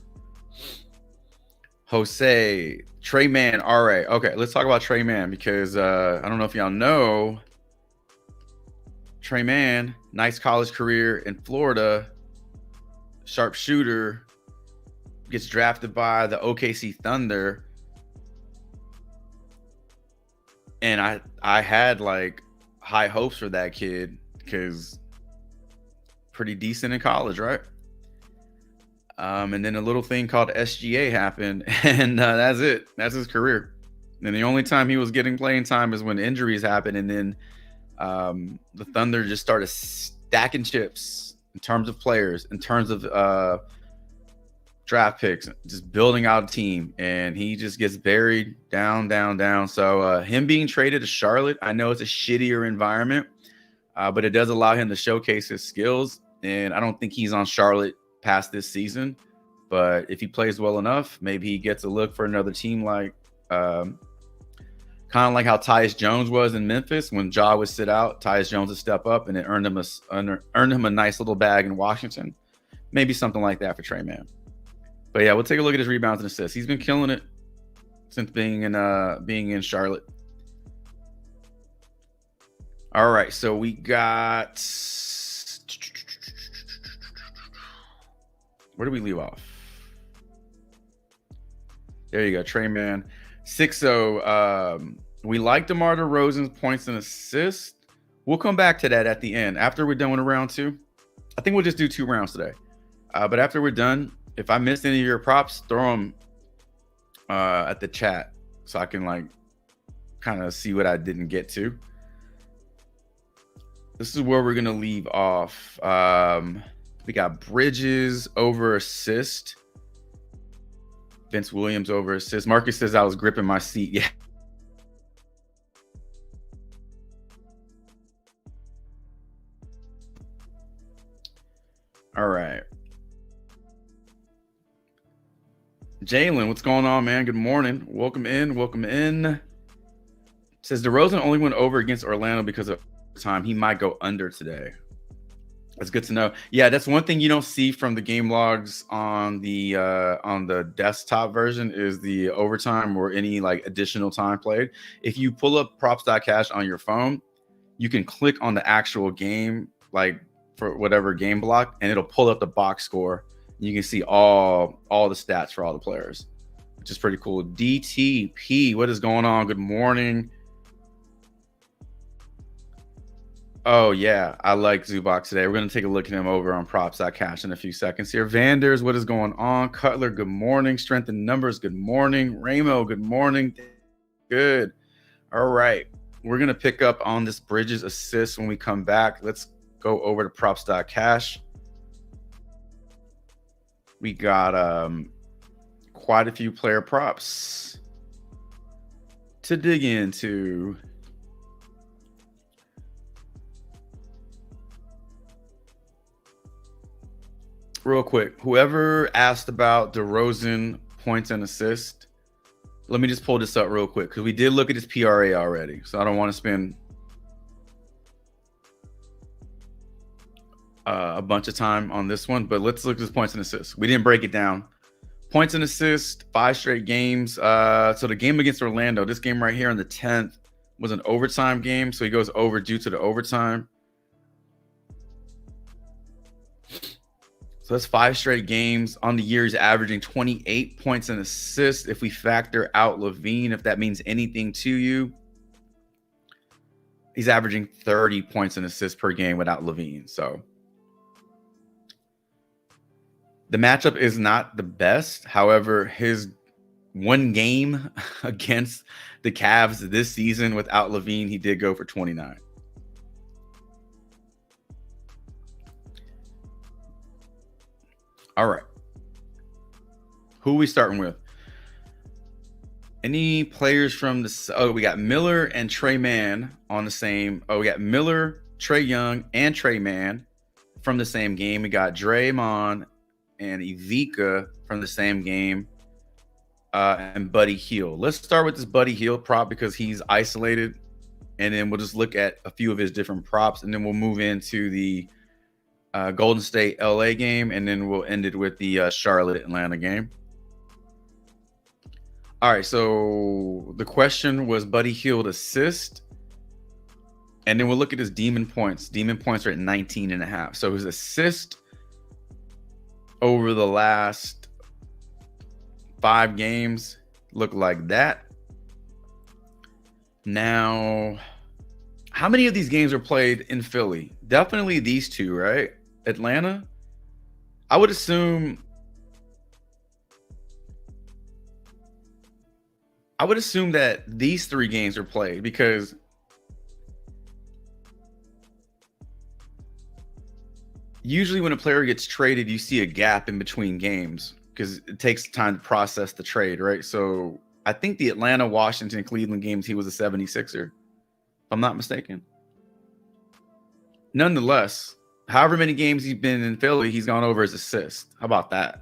Speaker 1: Jose, Trey Mann. All right. Okay, let's talk about Trey Mann because I don't know if y'all know. Trey Mann, nice college career in Florida. Sharpshooter. Gets drafted by the OKC Thunder. And I had like high hopes for that kid because pretty decent in college, right? And then a little thing called SGA happened, and that's it. That's his career. And the only time he was getting playing time is when injuries happened, and then the Thunder just started stacking chips in terms of players, in terms of draft picks, just building out a team, and he just gets buried down. So him being traded to Charlotte, I know it's a shittier environment, but it does allow him to showcase his skills, and I don't think he's on Charlotte past this season, but if he plays well enough, maybe he gets a look for another team, like kind of like how Tyus Jones was in Memphis when Ja would sit out. Tyus Jones would step up, and it earned him a nice little bag in Washington. Maybe something like that for Trey Mann. But yeah, we'll take a look at his rebounds and assists. He's been killing it since being in Charlotte. All right, so we got... Where do we leave off? There you go, Trey Mann. 6-0. We like DeMar DeRozan's points and assists. We'll come back to that at the end. After we're done with round 2. I think we'll just do 2 rounds today. But after we're done, if I missed any of your props, throw them at the chat so I can like kind of see what I didn't get to. This is where we're going to leave off. We got Bridges over assist. Vince Williams over assist. Marcus says I was gripping my seat. Yeah. All right. Jalen, what's going on, man? Good morning. Welcome in. Says DeRozan only went over against Orlando because of time. He might go under today. That's good to know. Yeah, that's one thing you don't see from the game logs on the desktop version is the overtime or any like additional time played. If you pull up props.cash on your phone, you can click on the actual game, like for whatever game block, and it'll pull up the box score. You can see all the stats for all the players, which is pretty cool. DTP, what is going on? Good morning. Oh, yeah. I like Zubac today. We're going to take a look at him over on props.cash in a few seconds here. Vanders, what is going on? Cutler, good morning. Strength in numbers, good morning. Ramo, good morning. Good. All right. We're going to pick up on this Bridges assist when we come back. Let's go over to props.cash. We got quite a few player props to dig into. Real quick, whoever asked about DeRozan points and assist, let me just pull this up real quick because we did look at his PRA already, so I don't want to spend a bunch of time on this one, but let's look at his points and assists. We didn't break it down. Points and assists, 5 straight games. So the game against Orlando, this game right here on the 10th was an overtime game, so he goes over due to the overtime. So that's 5 straight games. On the year, he's averaging 28 points and assists. If we factor out LaVine, if that means anything to you, he's averaging 30 points and assists per game without LaVine. So the matchup is not the best. However, his one game against the Cavs this season without LaVine, he did go for 29. All right. Who are we starting with? Any players from the... Oh, we got Miller and Trey Mann on the same... Oh, we got Miller, Trey Young, and Trey Mann from the same game. We got Draymond and Ivica from the same game. And Buddy Hield. Let's start with this Buddy Hield prop because he's isolated. And then we'll just look at a few of his different props. And then we'll move into the Golden State LA game, and then we'll end it with the Charlotte Atlanta game. All right, so the question was Buddy Hield assist, and then we'll look at his demon points. Demon points are at 19.5. So his assist over the last 5 games look like that. Now, how many of these games are played in Philly? Definitely these two, right? Atlanta? I would assume that these 3 games are played because usually when a player gets traded, you see a gap in between games because it takes time to process the trade, right? So I think the Atlanta, Washington, Cleveland games, he was a 76er, if I'm not mistaken. Nonetheless, however many games he's been in Philly, he's gone over his assist. How about that?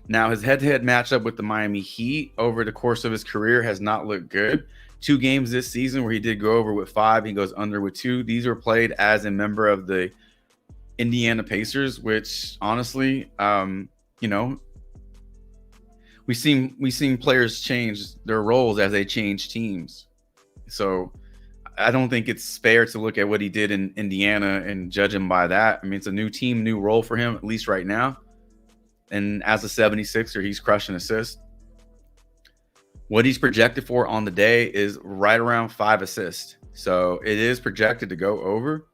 Speaker 1: Now, his head-to-head matchup with the Miami Heat over the course of his career has not looked good. 2 games this season where he did go over with 5, he goes under with 2. These were played as a member of the Indiana Pacers, which honestly, we've seen players change their roles as they change teams. So I don't think it's fair to look at what he did in Indiana and judge him by that. I mean, it's a new team, new role for him, at least right now. And as a 76er, he's crushing assists. What he's projected for on the day is right around 5 assists. So it is projected to go over.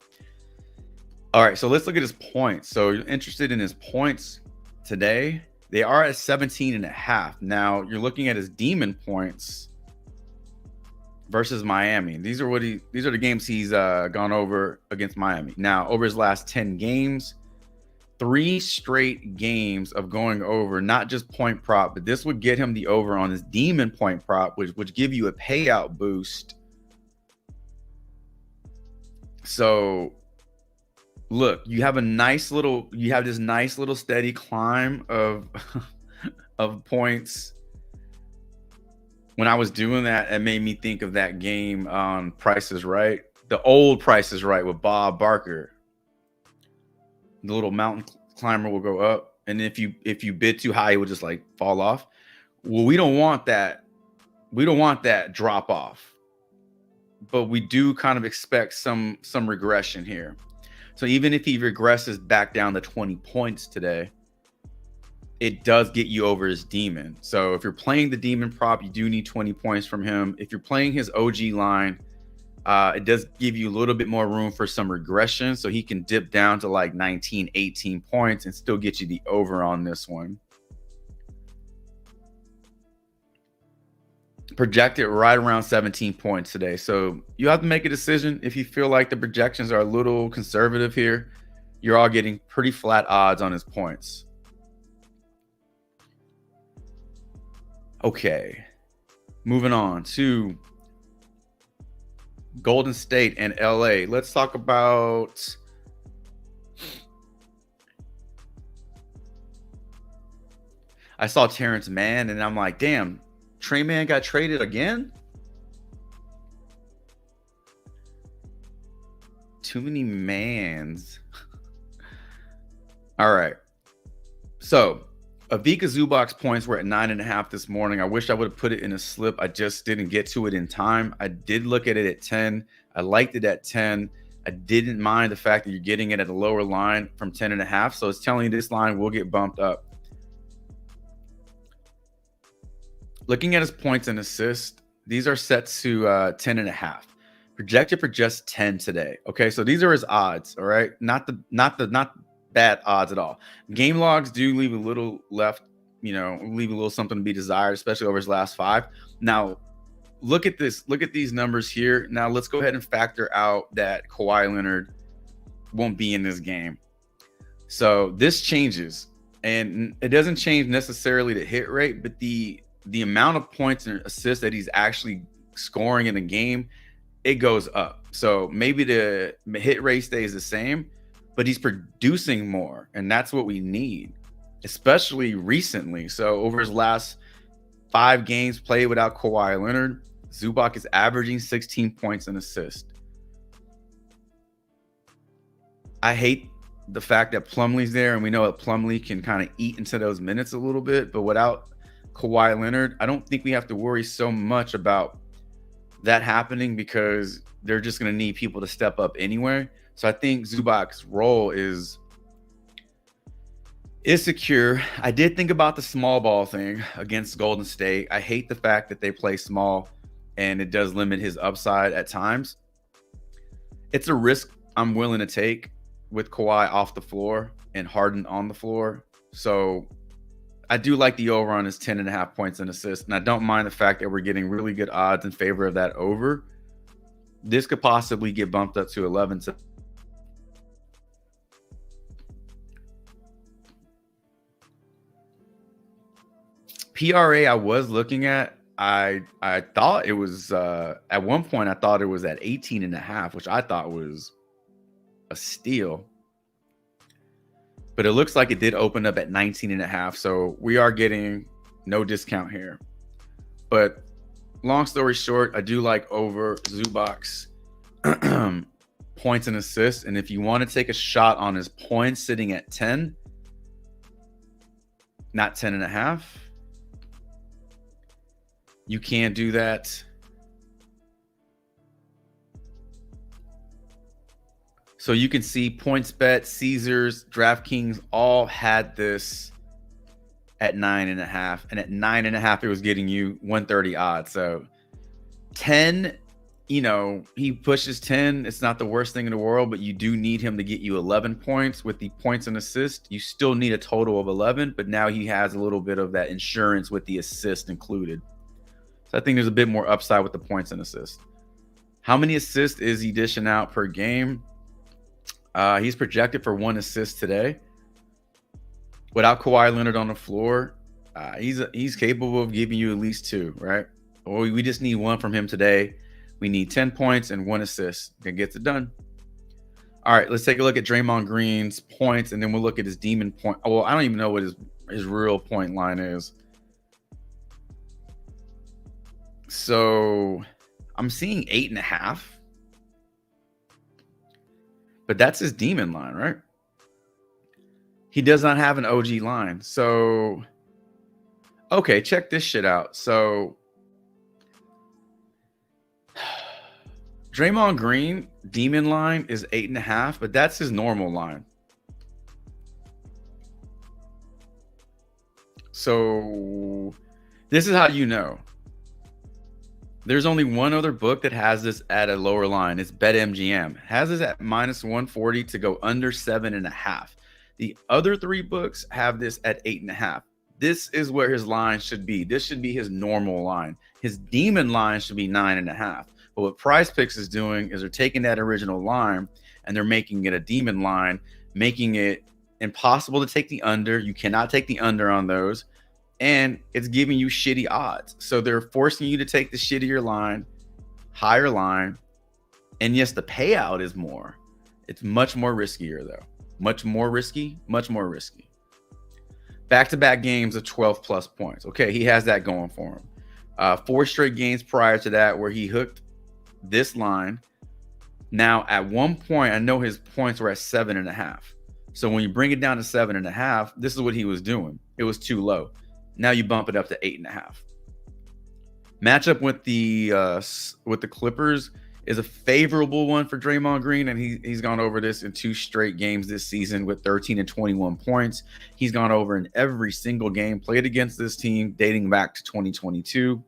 Speaker 1: All right, so let's look at his points. So you're interested in his points today. They are at 17.5. Now you're looking at his demon points versus Miami. These are the games he's gone over against Miami. Now, over his last 10 games, 3 straight games of going over, not just point prop, but this would get him the over on his demon point prop, which would give you a payout boost. So look, you have this nice little steady climb of points. When I was doing that, it made me think of that game on Price is Right, the old Price is Right with Bob Barker. The little mountain climber will go up, and if you bid too high, it would just like fall off. Well, we don't want that. We don't want that drop off, but we do kind of expect some regression here. So even if he regresses back down to 20 points today, it does get you over his demon. So if you're playing the demon prop, you do need 20 points from him. If you're playing his OG line, it does give you a little bit more room for some regression. So he can dip down to like 19, 18 points and still get you the over on this one. projected right around 17 points today. So you have to make a decision. If you feel like the projections are a little conservative here, you're all getting pretty flat odds on his points. Okay, moving on to Golden State and LA. Let's talk about I saw Terrence Mann and I'm like, damn, Trey Mann got traded again? Too many mans. All right. So Ivica Zubac's points were at 9.5 this morning. I wish I would have put it in a slip. I just didn't get to it in time. I did look at it at 10. I liked it at 10. I didn't mind the fact that you're getting it at a lower line from 10.5. So it's telling you this line will get bumped up. Looking at his points and assists, these are set to 10.5. Projected for just 10 today. Okay, so these are his odds. All right, not bad odds at all. Game logs do leave a little left, leave a little something to be desired, especially over his last 5. Now, look at this. Look at these numbers here. Now, let's go ahead and factor out that Kawhi Leonard won't be in this game. So this changes, and it doesn't change necessarily the hit rate, but the amount of points and assists that he's actually scoring in a game, it goes up. So maybe the hit rate stays the same, but he's producing more, and that's what we need, especially recently. So over his last 5 games played without Kawhi Leonard, Zubac is averaging 16 points and assists. I hate the fact that Plumlee's there, and we know that Plumlee can kind of eat into those minutes a little bit, but without Kawhi Leonard, I don't think we have to worry so much about that happening because they're just going to need people to step up anyway. So I think Zubac's role is secure. I did think about the small ball thing against Golden State. I hate the fact that they play small and it does limit his upside at times. It's a risk I'm willing to take with Kawhi off the floor and Harden on the floor. So I do like the over on his 10.5 points and assists, and I don't mind the fact that we're getting really good odds in favor of that over. This could possibly get bumped up to 11. So PRA I was looking at, I thought it was at one point I thought it was at 18.5, which I thought was a steal. But it looks like it did open up at 19.5. So we are getting no discount here. But long story short, I do like over Zubac's points and assists. And if you want to take a shot on his points sitting at 10, not 10.5, you can do that. So you can see PointsBet, Caesars, DraftKings all had this at 9.5. And at 9.5, it was getting you 130 odds. So 10, he pushes 10. It's not the worst thing in the world, but you do need him to get you 11 points with the points and assist. You still need a total of 11, but now he has a little bit of that insurance with the assist included. So I think there's a bit more upside with the points and assist. How many assists is he dishing out per game? He's projected for 1 assist today. Without Kawhi Leonard on the floor, he's capable of giving you at least 2, right? Or we just need 1 from him today. We need 10 points and 1 assist that gets it done. All right, let's take a look at Draymond Green's points, and then we'll look at his demon point. Well, I don't even know what his real point line is. So I'm seeing 8.5. But that's his demon line, right? He does not have an OG line. So, okay, check this shit out. So, Draymond Green, demon line is 8.5, but that's his normal line. So, this is how you know. There's only one other book that has this at a lower line. It's BetMGM. Has this at minus 140 to go under 7.5. The other 3 books have this at 8.5. This is where his line should be. This should be his normal line. His demon line should be 9.5. But what Prize Picks is doing is they're taking that original line and they're making it a demon line, making it impossible to take the under. You cannot take the under on those. And it's giving you shitty odds. So they're forcing you to take the shittier line, higher line. And yes, the payout is more. It's much more riskier, though. Much more risky, much more risky. Back-to-back games of 12 plus points. Okay, he has that going for him. 4 straight games prior to that where he hooked this line. Now, at one point, I know his points were at 7.5. So when you bring it down to 7.5, this is what he was doing. It was too low. Now you bump it up to 8.5. Matchup with the Clippers is a favorable one for Draymond Green, and he's gone over this in 2 straight games this season with 13 and 21 points. He's gone over in every single game played against this team dating back to 2022.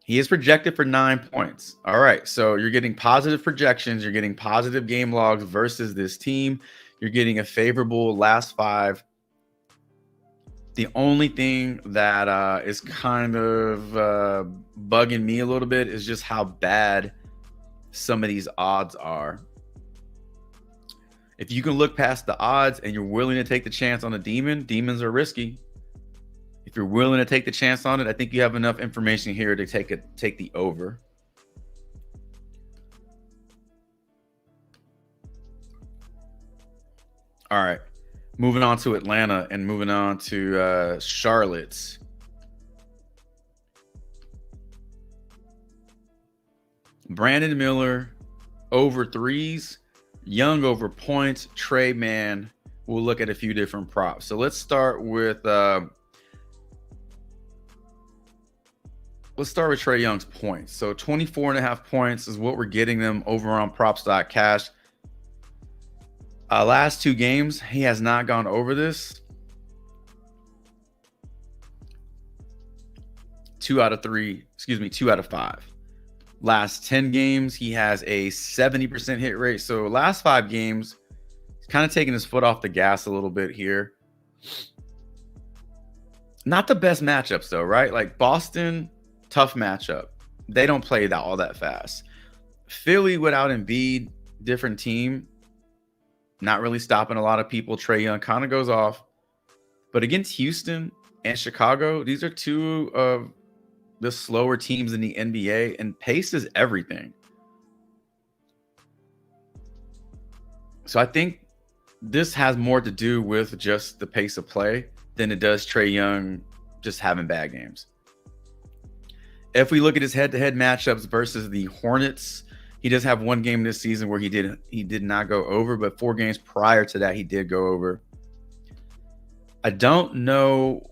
Speaker 1: He is projected for 9 points. All right, so you're getting positive projections. You're getting positive game logs versus this team. You're getting a favorable last 5. The only thing that is kind of bugging me a little bit is just how bad some of these odds are. If you can look past the odds and you're willing to take the chance on a demon, demons are risky. If you're willing to take the chance on it, I think you have enough information here to take the over. All right. Moving on to Atlanta and moving on to Charlotte. Brandon Miller over 3s, Young over points, Trey man. We'll look at a few different props. So let's start with Trey Young's points. So 24.5 points is what we're getting them over on props.cash. Last 2 games, he has not gone over this. 2 out of 5. Last 10 games, he has a 70% hit rate. So last 5 games, he's kind of taking his foot off the gas a little bit here. Not the best matchups though, right? Like Boston, tough matchup. They don't play all that fast. Philly without Embiid, different team. Not really stopping a lot of people. Trey Young kind of goes off. But against Houston and Chicago, these are 2 of the slower teams in the NBA, and pace is everything. So I think this has more to do with just the pace of play than it does Trey Young just having bad games. If we look at his head-to-head matchups versus the Hornets, he does have 1 game this season where he did not go over, but 4 games prior to that he did go over. I don't know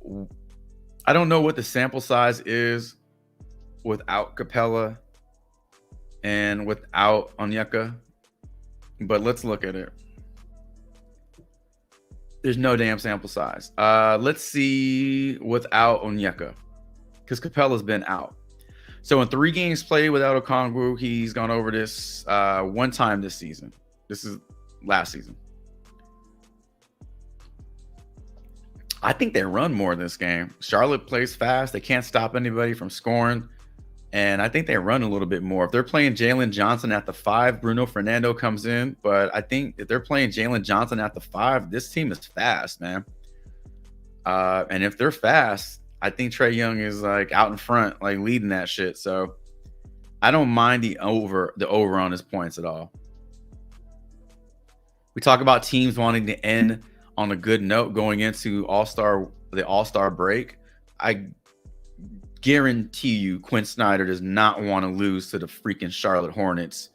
Speaker 1: what the sample size is without Capella and without Onyeka, but let's look at it. There's no damn sample size. Let's see without Onyeka, because Capella's been out. So in 3 games played without Okongwu, he's gone over this 1 time this season. This is last season. I think they run more in this game. Charlotte plays fast. They can't stop anybody from scoring. And I think they run a little bit more. If they're playing Jalen Johnson at the 5, Bruno Fernando comes in. But I think if they're playing Jalen Johnson at the 5, this team is fast, man. And if they're fast, I think Trey Young is like out in front, like leading that shit. So I don't mind the over on his points at all. We talk about teams wanting to end on a good note going into the All-Star break. I guarantee you Quinn Snyder does not want to lose to the freaking Charlotte Hornets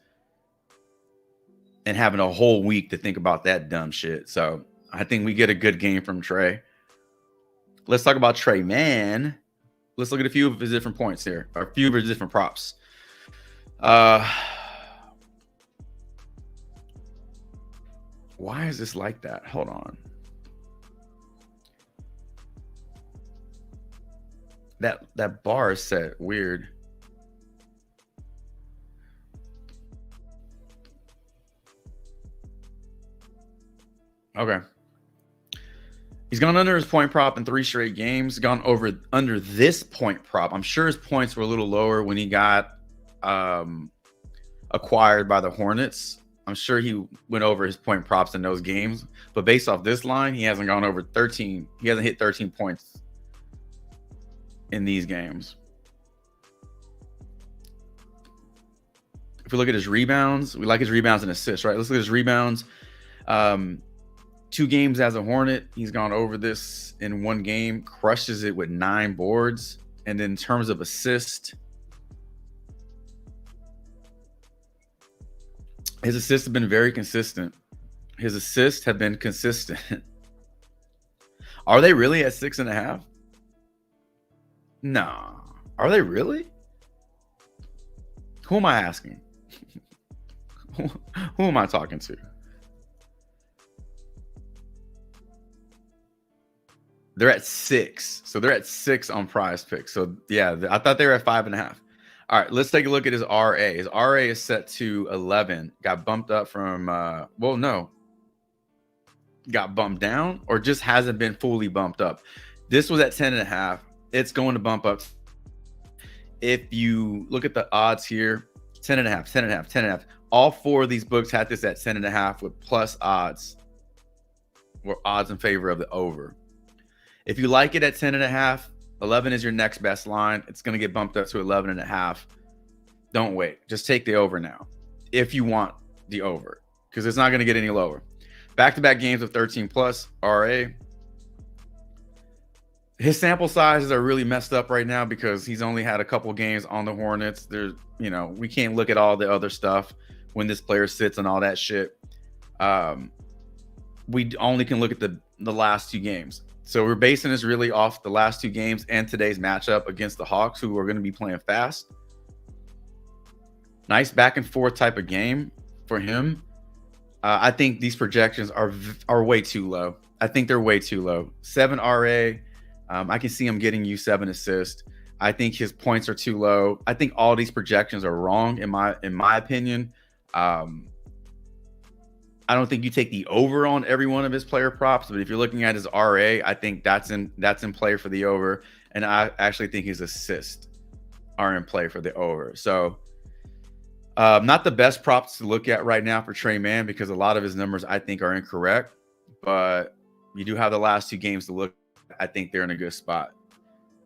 Speaker 1: and having a whole week to think about that dumb shit. So I think we get a good game from Trey. Let's talk about Trey man. Let's look at a few of his different points here, or a few of his different props. Why is this like that? Hold on. That bar is set weird. Okay. He's gone under his point prop in 3 straight games. Gone over under this point prop. I'm sure his points were a little lower when he got acquired by the Hornets. I'm sure he went over his point props in those games. But based off this line, he hasn't gone over 13. He hasn't hit 13 points in these games. If we look at his rebounds, we like his rebounds and assists, right? Let's look at his rebounds. 2 games as a Hornet, he's gone over this in 1 game, crushes it with 9 boards. And then in terms of assist, his assists have been very consistent. His assists have been consistent. Are they really at 6.5? No. Are they really? Who am I asking? Who am I talking to? They're at 6. So they're at 6 on Prize Picks. So yeah, I thought they were at 5.5. All right, let's take a look at his RA. His RA is set to 11. Got bumped up from, got bumped down or just hasn't been fully bumped up. This was at 10.5. It's going to bump up. If you look at the odds here, 10.5, 10.5, 10.5. All 4 of these books had this at 10.5 with plus odds, or odds in favor of the over. If you like it at 10.5, 11 is your next best line. It's going to get bumped up to 11.5. Don't wait. Just take the over now if you want the over, because it's not going to get any lower. Back-to-back games of 13 plus RA. His sample sizes are really messed up right now because he's only had a couple games on the Hornets. There's, we can't look at all the other stuff when this player sits and all that shit. We only can look at the last 2 games. So we're basing this really off the last 2 games and today's matchup against the Hawks, who are going to be playing fast. Nice back and forth type of game for him. I think these projections are way too low. I think they're way too low. 7 RA. I can see him getting you 7 assists. I think his points are too low. I think all these projections are wrong in my opinion. I don't think you take the over on every one of his player props, but if you're looking at his RA, I think that's in play for the over, and I actually think his assists are in play for the over. So, not the best props to look at right now for Tre Mann because a lot of his numbers I think are incorrect, but you do have the last 2 games to look at. I think they're in a good spot.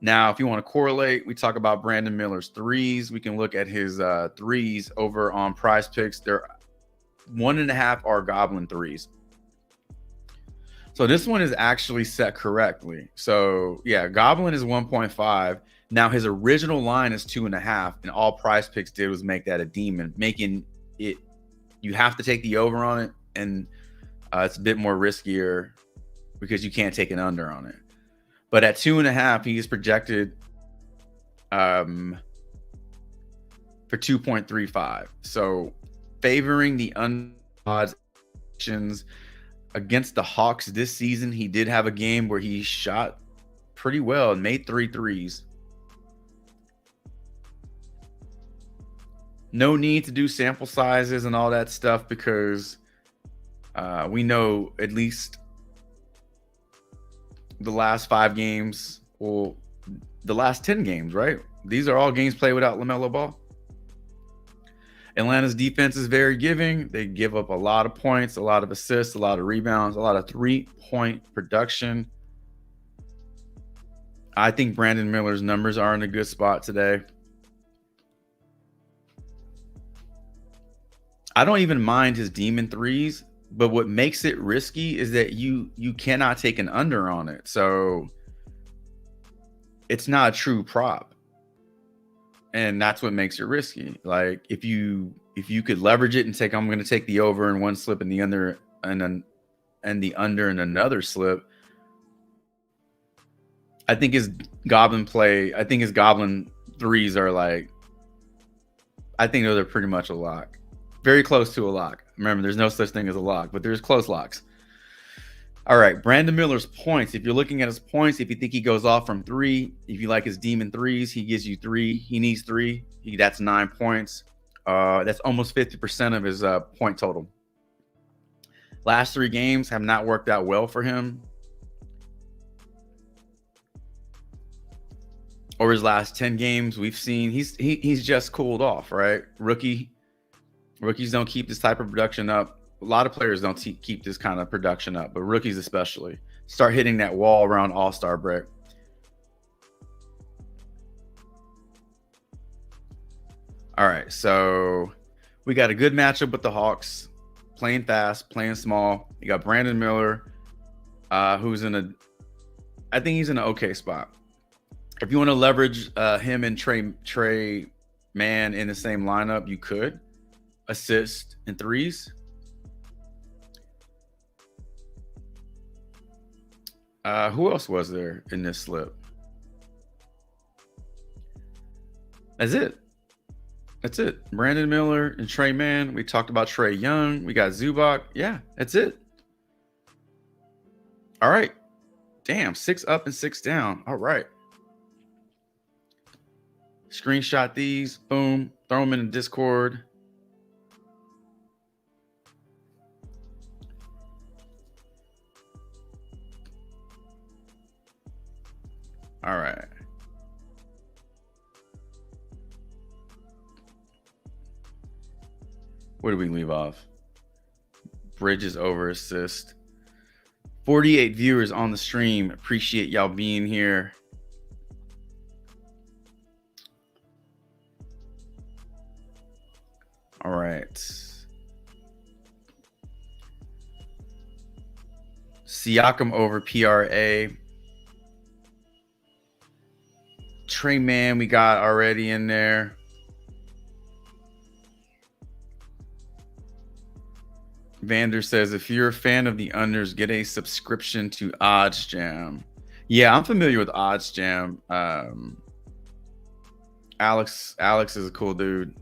Speaker 1: Now, if you want to correlate, we talk about Brandon Miller's threes. We can look at his threes over on Prize Picks. They're 1.5 are Goblin threes. So this one is actually set correctly. So yeah, Goblin is 1.5. Now his original line is 2.5, and all Prize Picks did was make that a demon, making it you have to take the over on it, and it's a bit more riskier because you can't take an under on it. But at 2.5, he is projected for 2.35. So favoring the odds against the Hawks this season, he did have a game where he shot pretty well and made 3 threes. No need to do sample sizes and all that stuff because we know at least the last 5 games, well, the last 10 games, right? These are all games played without LaMelo Ball. Atlanta's defense is very giving. They give up a lot of points, a lot of assists, a lot of rebounds, a lot of 3-point production. I think Brandon Miller's numbers are in a good spot today. I don't even mind his demon threes, but what makes it risky is that you cannot take an under on it. So it's not a true prop. And that's what makes it risky. Like if you could leverage it and take, I'm going to take the over in one slip and the under and the under in another slip. I think his goblin threes are like, I think those are pretty much a lock. Very close to a lock. Remember, there's no such thing as a lock, but there's close locks. All right, Brandon Miller's points. If you're looking at his points, if you think he goes off from 3, if you like his demon threes, he gives you 3. He needs 3. That's 9 points. That's almost 50% of his point total. Last 3 games have not worked out well for him. over his last 10 games, we've seen he's just cooled off, right? Rookies don't keep this type of production up. A lot of players don't keep this kind of production up, but rookies especially start hitting that wall around All-Star break. All right, so we got a good matchup with the Hawks, playing fast, playing small. You got Brandon Miller, who's I think he's in an okay spot. If you want to leverage him and Trey Mann in the same lineup, you could. Assist and threes. Who else was there in this slip? That's it. Brandon Miller and Trey Mann. We talked about Trae Young. We got Zubac. Yeah, that's it. All right. Damn, 6 up and 6 down. All right. Screenshot these. Boom. Throw them in the Discord. All right. Where do we leave off? Bridges over assist. 48 viewers on the stream. Appreciate y'all being here. All right. Siakam over PRA. Trey Mann we got already in there. Vander says, if you're a fan of the unders, get a subscription to Odds Jam. Yeah, I'm familiar with Odds Jam. Alex is a cool dude.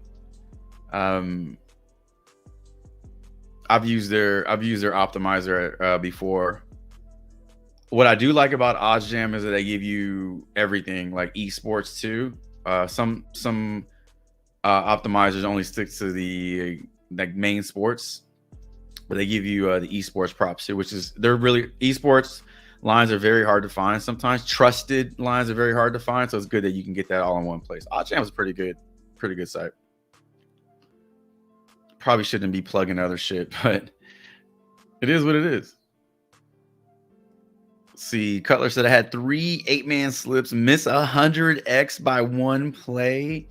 Speaker 1: I've used their optimizer before. What I do like about Odds Jam is that they give you everything, like esports too. Some optimizers only stick to the like main sports, but they give you the esports props too, which is esports lines are very hard to find sometimes. Trusted lines are very hard to find, so it's good that you can get that all in one place. Odds Jam is a pretty good site. Probably shouldn't be plugging other shit, but it is what it is. See, Cutler said I had 3 8-man slips, miss 100x by one play.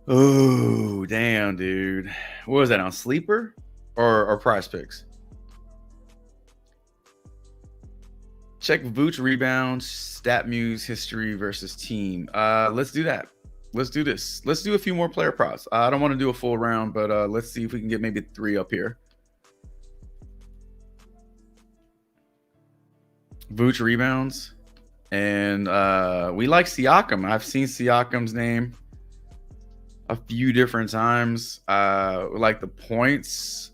Speaker 1: Oh, damn, dude. What was that on Sleeper or Prize Picks? Check Vooch rebounds, StatMuse history versus team. Let's do that. Let's do this. Let's do a few more player props. I don't want to do a full round, but let's see if we can get maybe 3 up here. Vooch rebounds. And we like Siakam. I've seen Siakam's name a few different times. We like the points.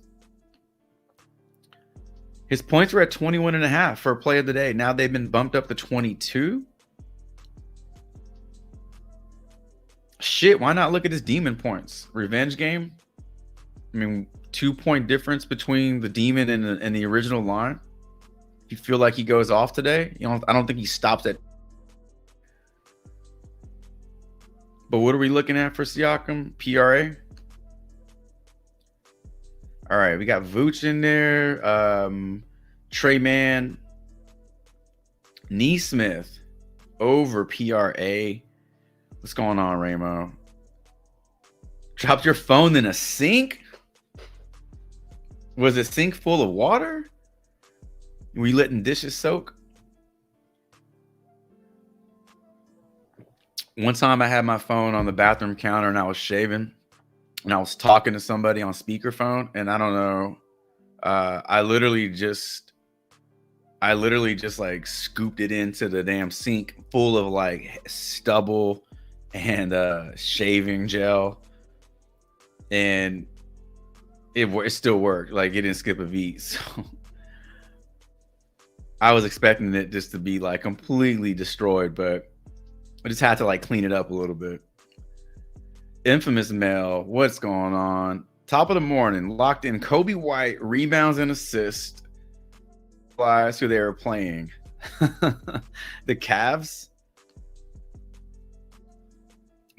Speaker 1: His points were at 21.5 for play of the day. Now they've been bumped up to 22. Shit, why not look at his demon points? Revenge game. I mean, 2-point difference between the demon and the original line. You feel like he goes off today? I don't think he stops at. But what are we looking at for Siakam? PRA. All right, we got Vooch in there. Trey Mann. Neesmith over PRA. What's going on, Ramo? Dropped your phone in a sink? Was a sink full of water? Were you letting dishes soak? One time I had my phone on the bathroom counter and I was shaving and I was talking to somebody on speakerphone, and I don't know. I literally just like scooped it into the damn sink full of like stubble and shaving gel, and it still worked. Like it didn't skip a beat. So I was expecting it just to be like completely destroyed, but I just had to like clean it up a little bit. Infamous Mel, what's going on? Top of the morning, locked in. Kobe White rebounds and assists. Who they were playing? The Cavs.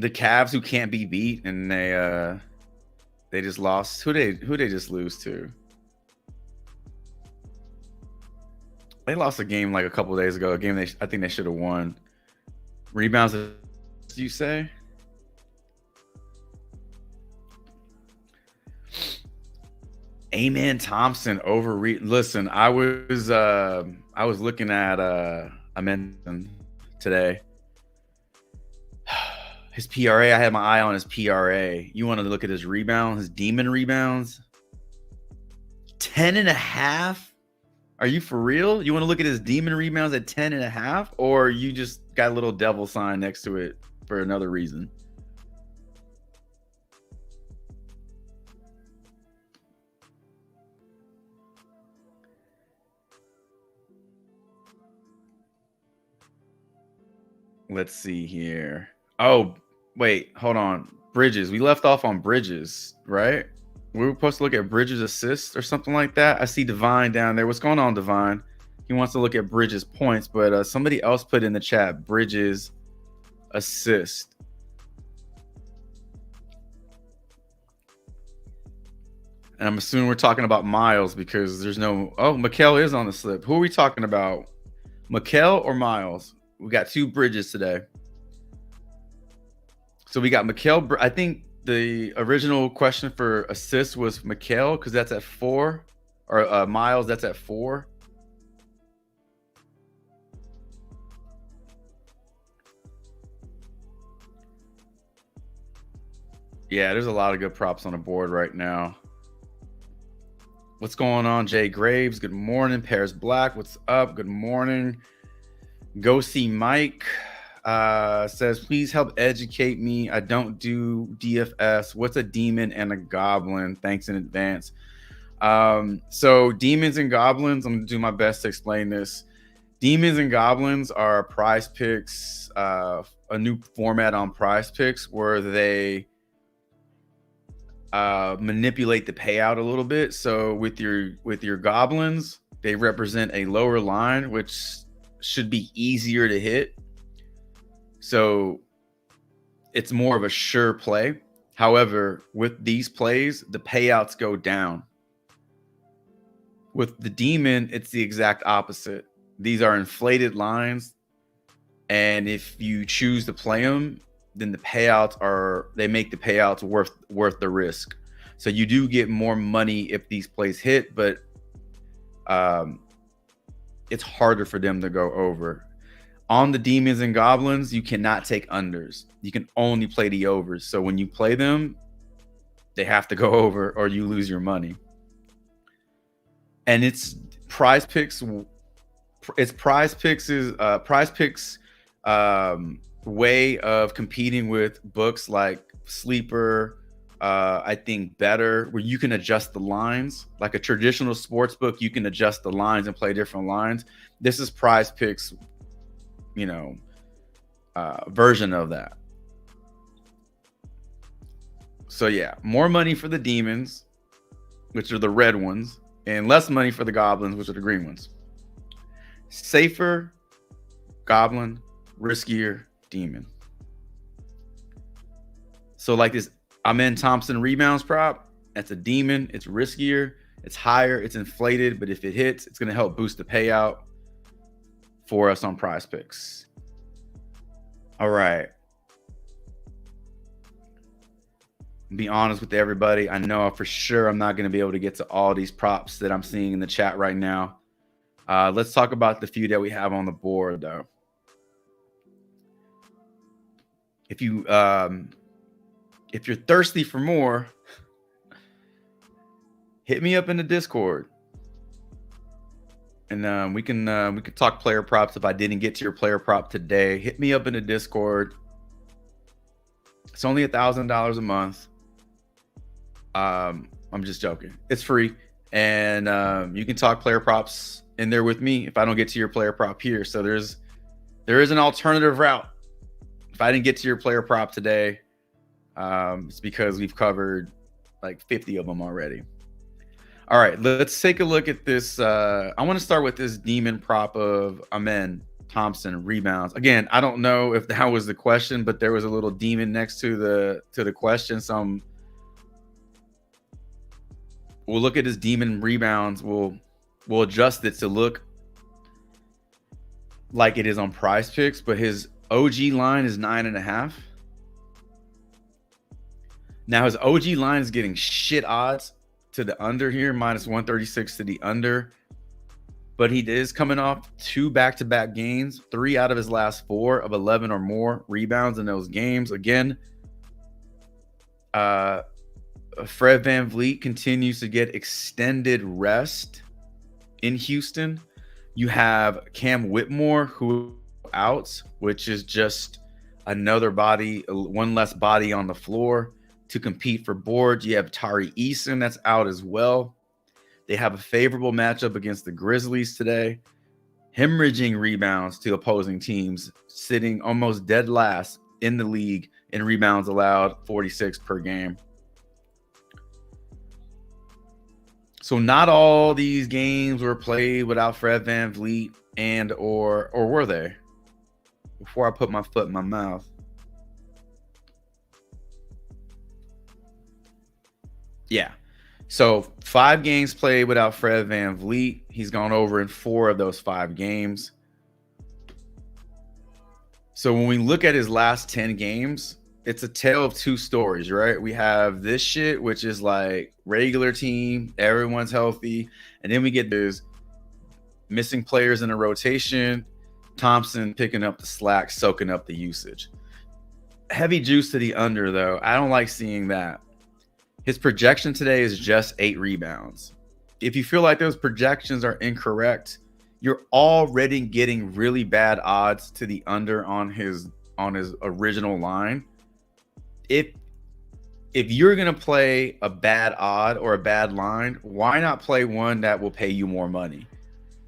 Speaker 1: The Cavs who can't be beat, and they just lost. Who they just lose to? They lost a game like a couple days ago. A game I think they should have won. Rebounds, you say? Amen Thompson over listen, I was looking at Amen today. His PRA, I had my eye on his PRA. You want to look at his rebound, his demon rebounds? 10.5? Are you for real? You want to look at his demon rebounds at 10.5? Or you just got a little devil sign next to it for another reason? Let's see here. Oh, wait, hold on. Bridges. We left off on Bridges, right? We were supposed to look at Bridges' assists or something like that. I see Divine down there. What's going on, Divine? He wants to look at Bridges' points, but somebody else put in the chat Bridges' assist. And I'm assuming we're talking about Miles because there's no... Oh, Mikel is on the slip. Who are we talking about? Mikel or Miles? We got two Bridges today. So we got Mikel. I think the original question for assists was Mikel because that's at 4. Or Miles, that's at 4. Yeah, there's a lot of good props on the board right now. What's going on, Jay Graves? Good morning. Paris Black, what's up? Good morning. Go see Mike. Says, please help educate me. I don't do DFS. What's a demon and a goblin? Thanks in advance. So demons and goblins, I'm gonna do my best to explain this. Demons and goblins are Prize Picks, a new format on Prize Picks where they manipulate the payout a little bit. So with your goblins, they represent a lower line, which should be easier to hit. So it's more of a sure play. However, with these plays, the payouts go down. With the demon, it's the exact opposite. These are inflated lines. And if you choose to play them, then the payouts they make the payouts worth the risk. So you do get more money if these plays hit, but it's harder for them to go over. On the demons and goblins, you cannot take unders. You can only play the overs. So when you play them, they have to go over or you lose your money. And it's Prize Picks. It's Prize Picks' way of competing with books like Sleeper, I think Better, where you can adjust the lines. Like a traditional sports book, you can adjust the lines and play different lines. This is Prize Picks, version of that. So yeah, more money for the demons, which are the red ones, and less money for the goblins, which are the green ones. Safer goblin, riskier demon. So like this Amen Thompson rebounds prop, that's a demon. It's riskier, it's higher, it's inflated, but if it hits, it's going to help boost the payout for us on Prize Picks. All right. Be honest with everybody. I know for sure I'm not going to be able to get to all these props that I'm seeing in the chat right now. Let's talk about the few that we have on the board, though. If you're thirsty for more, hit me up in the Discord, and we can talk player props. If I didn't get to your player prop today, hit me up in the Discord. It's only $1,000 a month. I'm just joking. It's free, and you can talk player props in there with me if I don't get to your player prop here. So there is an alternative route. If I didn't get to your player prop today, it's because we've covered like 50 of them already. All right, let's take a look at this. I want to start with this demon prop of Amen Thompson rebounds. Again, I don't know if that was the question, but there was a little demon next to the question. So we'll look at his demon rebounds. We'll adjust it to look like it is on Prize Picks, but his OG line is 9.5. Now his OG line is getting shit odds to the under here, -136 to the under. But he is coming off 2 back-to-back games, 3 out of his last 4 of 11 or more rebounds in those games. Again, Fred VanVleet continues to get extended rest in Houston. You have Cam Whitmore, who out, which is just another body, one less body on the floor to compete for boards. You have Tari Eason that's out as well. They have a favorable matchup against the Grizzlies today. Hemorrhaging rebounds to opposing teams, sitting almost dead last in the league in rebounds allowed, 46 per game. So not all these games were played without Fred VanVleet and or were they? Before I put my foot in my mouth. Yeah. So 5 games played without Fred VanVleet. He's gone over in 4 of those 5 games. So when we look at his last 10 games, it's a tale of 2 stories, right? We have this shit, which is like regular team, everyone's healthy. And then we get those missing players in a rotation, Thompson picking up the slack, soaking up the usage. Heavy juice to the under, though. I don't like seeing that. His projection today is just 8 rebounds. If you feel like those projections are incorrect, you're already getting really bad odds to the under on his original line. If you're going to play a bad odd or a bad line, why not play one that will pay you more money?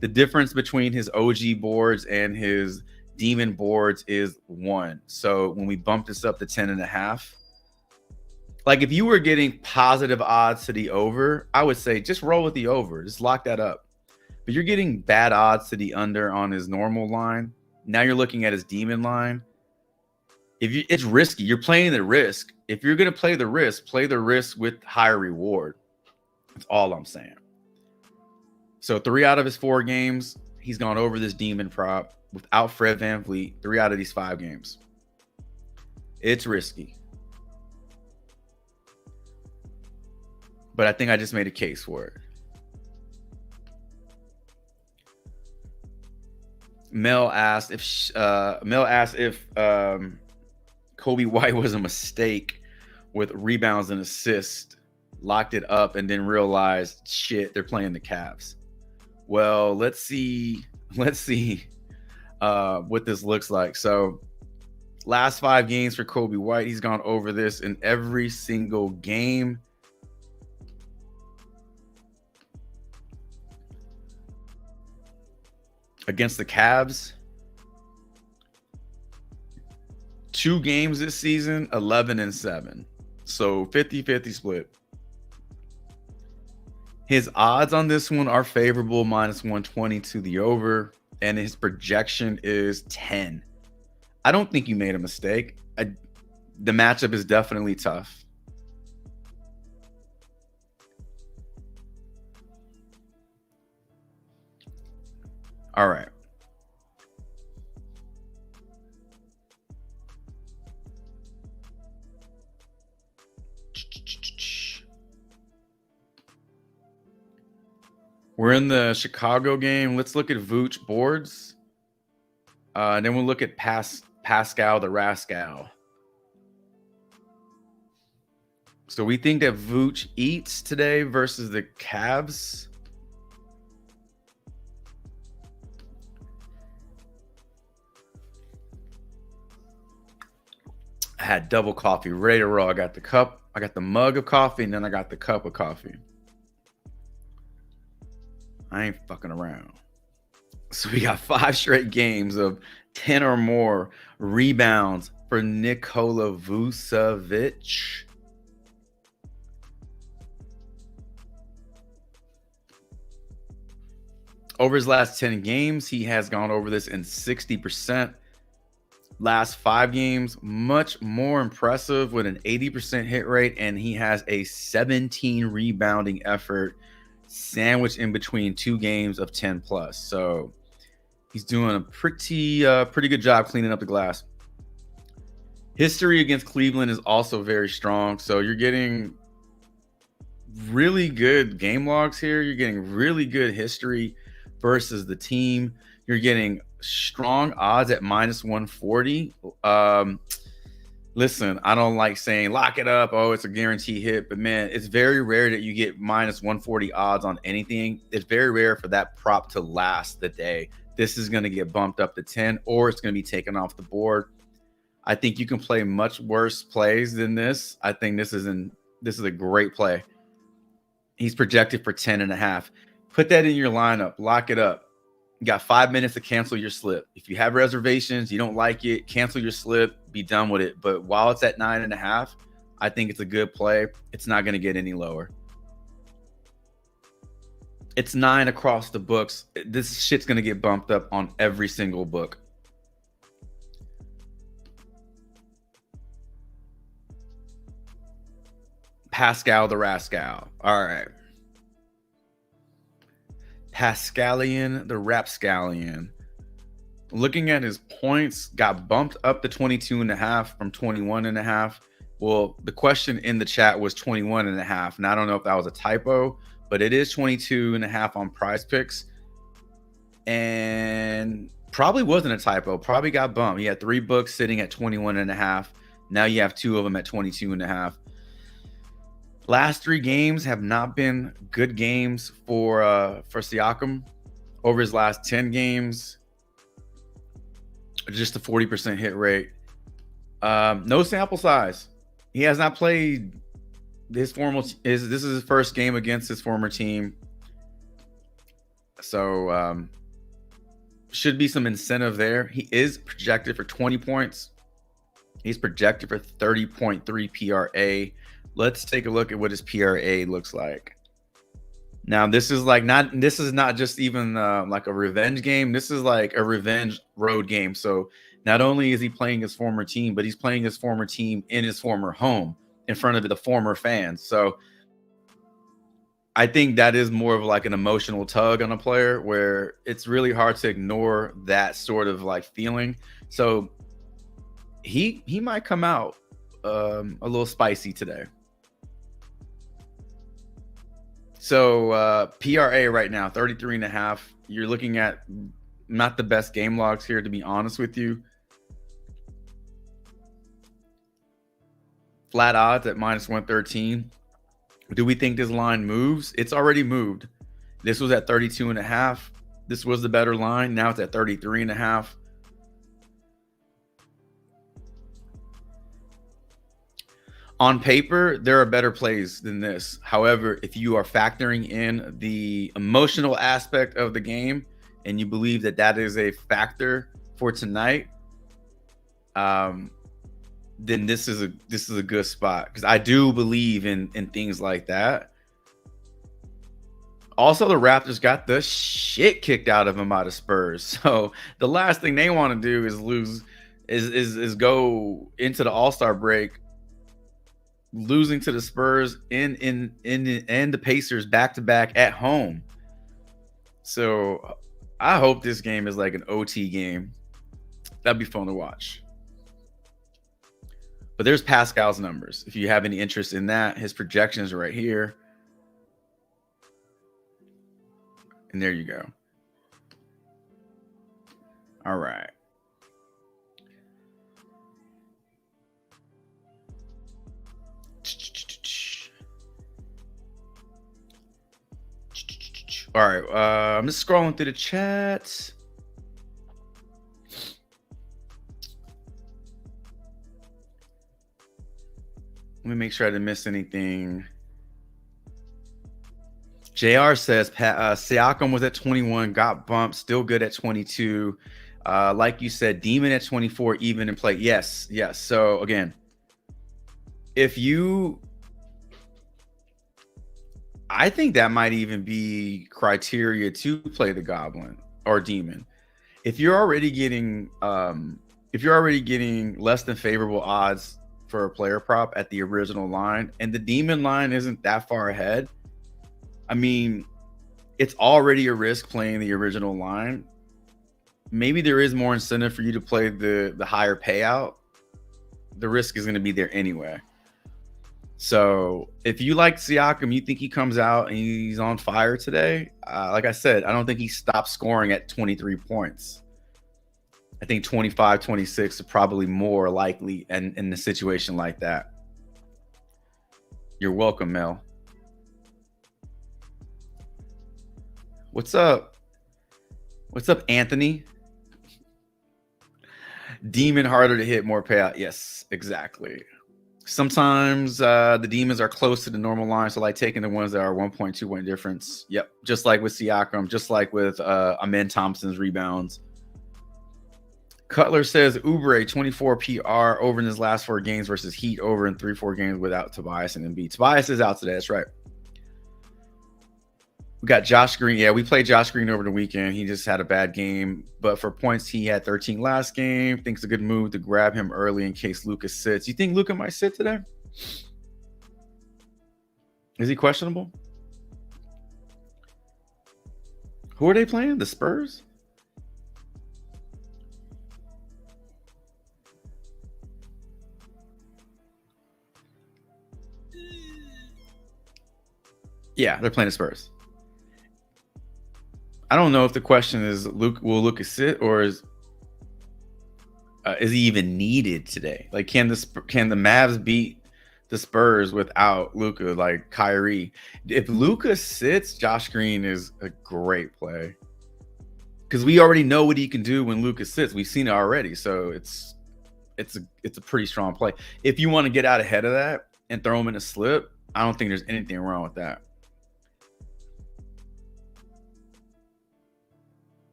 Speaker 1: The difference between his OG boards and his demon boards is 1. So when we bump this up to 10.5, like if you were getting positive odds to the over, I would say just roll with the over. Just lock that up. But you're getting bad odds to the under on his normal line. Now you're looking at his demon line. It's risky. You're playing the risk. If you're going to play the risk with higher reward. That's all I'm saying. So 3 out of his 4 games, he's gone over this demon prop without Fred VanVleet. 3 out of these 5 games. It's risky. But I think I just made a case for it. Mel asked if Kobe White was a mistake with rebounds and assists, locked it up, and then realized, shit, they're playing the Cavs. Well, let's see what this looks like. So last 5 games for Kobe White, he's gone over this in every single game. Against the Cavs, 2 games this season, 11-7. So 50-50 split. His odds on this one are favorable, -120 to the over, and his projection is 10. I don't think you made a mistake. The matchup is definitely tough. All right. We're in the Chicago game. Let's look at Vooch boards. And then we'll look at Pascal the Rascal. So we think that Vooch eats today versus the Cavs. I had double coffee ready to roll. I got the cup, I got the mug of coffee, and then I got the cup of coffee. I ain't fucking around. So we got 5 straight games of 10 or more rebounds for Nikola Vucevic. Over his last 10 games, he has gone over this in 60%. Last 5 games, much more impressive with an 80% hit rate, and he has a 17 rebounding effort sandwiched in between 2 games of 10 plus. So he's doing a pretty good job cleaning up the glass. History against Cleveland is also very strong. So you're getting really good game logs here. You're getting really good history versus the team. You're getting strong odds at minus 140. Listen, I don't like saying lock it up. Oh, it's a guarantee hit. But man, it's very rare that you get minus 140 odds on anything. It's very rare for that prop to last the day. This is going to get bumped up to 10, or it's going to be taken off the board. I think you can play much worse plays than this. I think this is a great play. He's projected for 10.5. Put that in your lineup. Lock it up. You got 5 minutes to cancel your slip. If you have reservations, you don't like it, cancel your slip, be done with it. But while it's at 9.5, I think it's a good play. It's not going to get any lower. It's 9 across the books. This shit's going to get bumped up on every single book. Pascal the Rascal. All right. Pascalian the Rapscallion. Looking at his points, got bumped up to 22.5 from 21.5. Well, the question in the chat was 21.5. And I don't know if that was a typo, but it is 22.5 on Prize Picks. And probably wasn't a typo. Probably got bumped. He had 3 books sitting at 21.5. Now you have 2 of them at 22.5. Last 3 games have not been good games for Siakam. Over his last 10 games, just a 40% hit rate. No sample size. He has not played this is his first game against his former team. So should be some incentive there. He is projected for 20 points. He's projected for 30.3 PRA. Let's take a look at what his PRA looks like. Now, this is not just even like a revenge game. This is like a revenge road game. So not only is he playing his former team, but he's playing his former team in his former home in front of the former fans. So I think that is more of like an emotional tug on a player where it's really hard to ignore that sort of like feeling. So he might come out a little spicy today. So PRA right now, 33.5. You're looking at not the best game logs here, to be honest with you. Flat odds at minus 113. Do we think this line moves? It's already moved. This was at 32.5. This was the better line. Now it's at 33.5. On paper, there are better plays than this. However, if you are factoring in the emotional aspect of the game and you believe that that is a factor for tonight, then this is a good spot, because I do believe in things like that. Also, the Raptors got the shit kicked out of them by the Spurs. So the last thing they want to do is lose, is go into the All-Star break losing to the Spurs and the Pacers back-to-back at home. So I hope this game is like an OT game. That'd be fun to watch. But there's Pascal's numbers. If you have any interest in that, his projections are right here. And there you go. All right. All right, I'm just scrolling through the chat. Let me make sure I didn't miss anything. JR says Siakam was at 21, got bumped, still good at 22. Like you said, Demon at 24, even in play. Yes. So again, I think that might even be criteria to play the goblin or demon. If you're already getting less than favorable odds for a player prop at the original line, and the demon line isn't that far ahead, I mean, it's already a risk playing the original line. Maybe there is more incentive for you to play the higher payout. The risk is going to be there anyway. So if you like Siakam, you think he comes out and he's on fire today, like I said, I don't think he stops scoring at 23 points. I think 25, 26 is probably more likely in a situation like that. You're welcome, Mel. What's up? What's up, Anthony? Demon harder to hit, more payout. Yes, exactly. Sometimes the demons are close to the normal line, so like taking the ones that are 1.2 point difference. Yep, just like with Siakam, just like with Amen Thompson's rebounds. Cutler says Oubre 24 PR over in his last 4 games versus Heat over in 3-4 games without Tobias and Embiid. Tobias is out today. That's right. We got Josh Green. Yeah, we played Josh Green over the weekend. He just had a bad game. But for points, he had 13 last game. Thinks a good move to grab him early in case Luka sits. You think Luka might sit today? Is he questionable? Who are they playing? The Spurs? Yeah, they're playing the Spurs. I don't know if the question is will Luka sit or is he even needed today? Like, can the Mavs beat the Spurs without Luka? Like Kyrie, if Luka sits, Josh Green is a great play because we already know what he can do when Luka sits. We've seen it already, so it's a pretty strong play. If you want to get out ahead of that and throw him in a slip, I don't think there's anything wrong with that.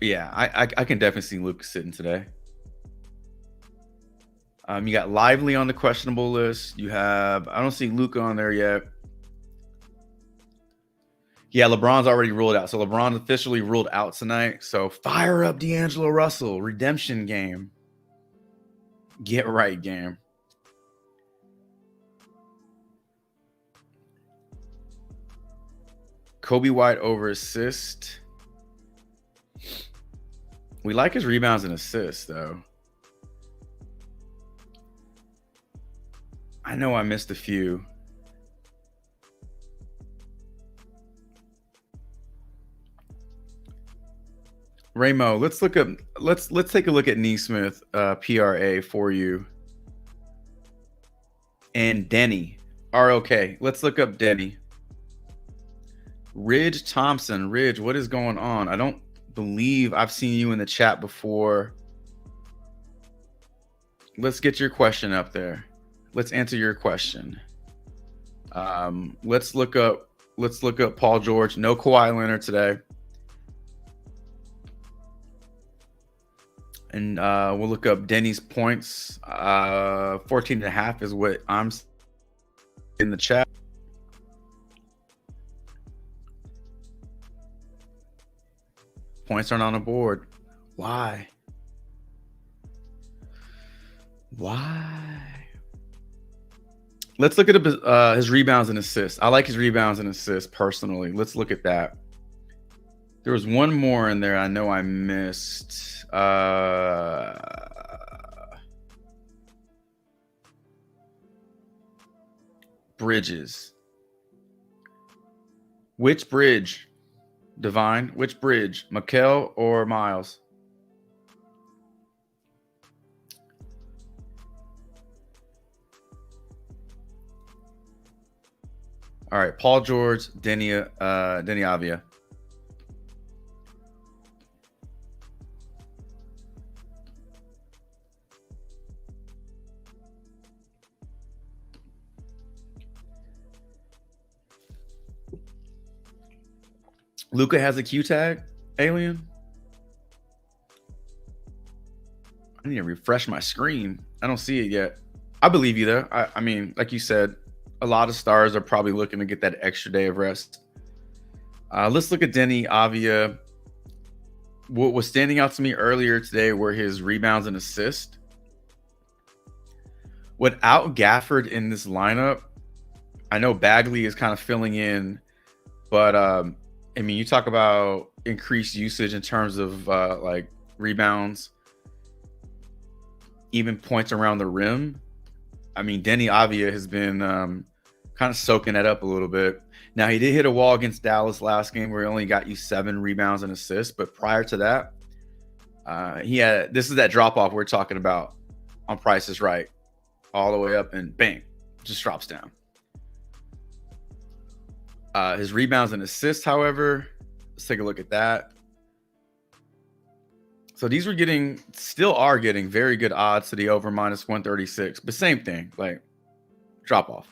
Speaker 1: Yeah, I can definitely see Luka sitting today. You got Lively on the questionable list. You have, I don't see Luka on there yet. Yeah, LeBron's already ruled out. So LeBron officially ruled out tonight. So fire up D'Angelo Russell. Redemption game. Get right game. Kobe White over assist. We like his rebounds and assists, though. I know I missed a few. Raymo, let's look up. Let's take a look at Neesmith PRA for you. And Denny RLK. Let's look up Denny. Ridge Thompson. Ridge, what is going on? I don't believe I've seen you in the chat before. Let's get your question up there. Let's answer your question. Let's look up Paul George. No Kawhi Leonard today. And we'll look up Denny's points. 14.5 is what I'm in the chat. Points aren't on the board. Why? Let's look at his rebounds and assists. I like his rebounds and assists personally. Let's look at that. There was one more in there I know I missed. Bridges. Which bridge? Divine, which bridge? Mikal or Miles? All right, Paul George, Denny Avia. Luka has a Q tag, Alien. I need to refresh my screen. I don't see it yet. I believe you though. I mean, like you said, A lot of stars are probably looking to get that extra day of rest. Let's look at Denny Avia. What was standing out to me earlier today were his rebounds and assists. Without Gafford in this lineup, I know Bagley is kind of filling in, but I mean, you talk about increased usage in terms of like rebounds, even points around the rim. I mean, Denny Avia has been kind of soaking that up a little bit. Now, he did hit a wall against Dallas last game where he only got you 7 rebounds and assists. But prior to that, this is that drop off we're talking about on Price is Right, all the way up and bang, just drops down. His rebounds and assists, however, let's take a look at that. So these still are getting very good odds to the over minus 136, but same thing, like drop off.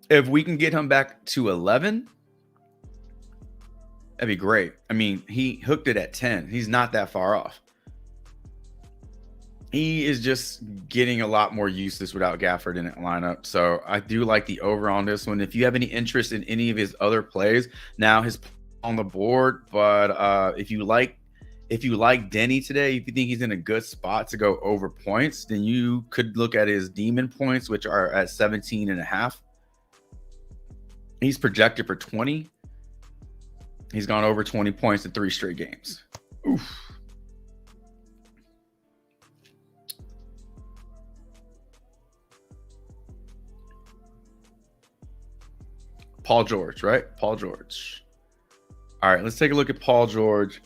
Speaker 1: If we can get him back to 11, that'd be great. I mean, he hooked it at 10. He's not that far off. He is just getting a lot more usage without Gafford in that lineup. So I do like the over on this one. If you have any interest in any of his other plays, now his on the board. But if you like Denny today, if you think he's in a good spot to go over points, then you could look at his demon points, which are at 17.5. He's projected for 20. He's gone over 20 points in 3 straight games. Oof. Paul George, right? Paul George. All right, let's take a look at Paul George.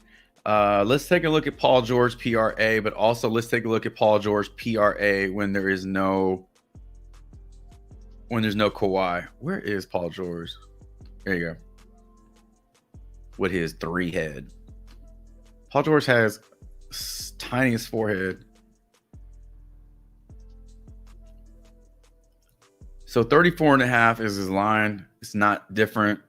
Speaker 1: Let's take a look at Paul George PRA, but also let's take a look at Paul George PRA when there's no Kawhi. Where is Paul George? There you go. With his 3 head. Paul George has tiniest forehead. So 34.5 is his line. It's not different.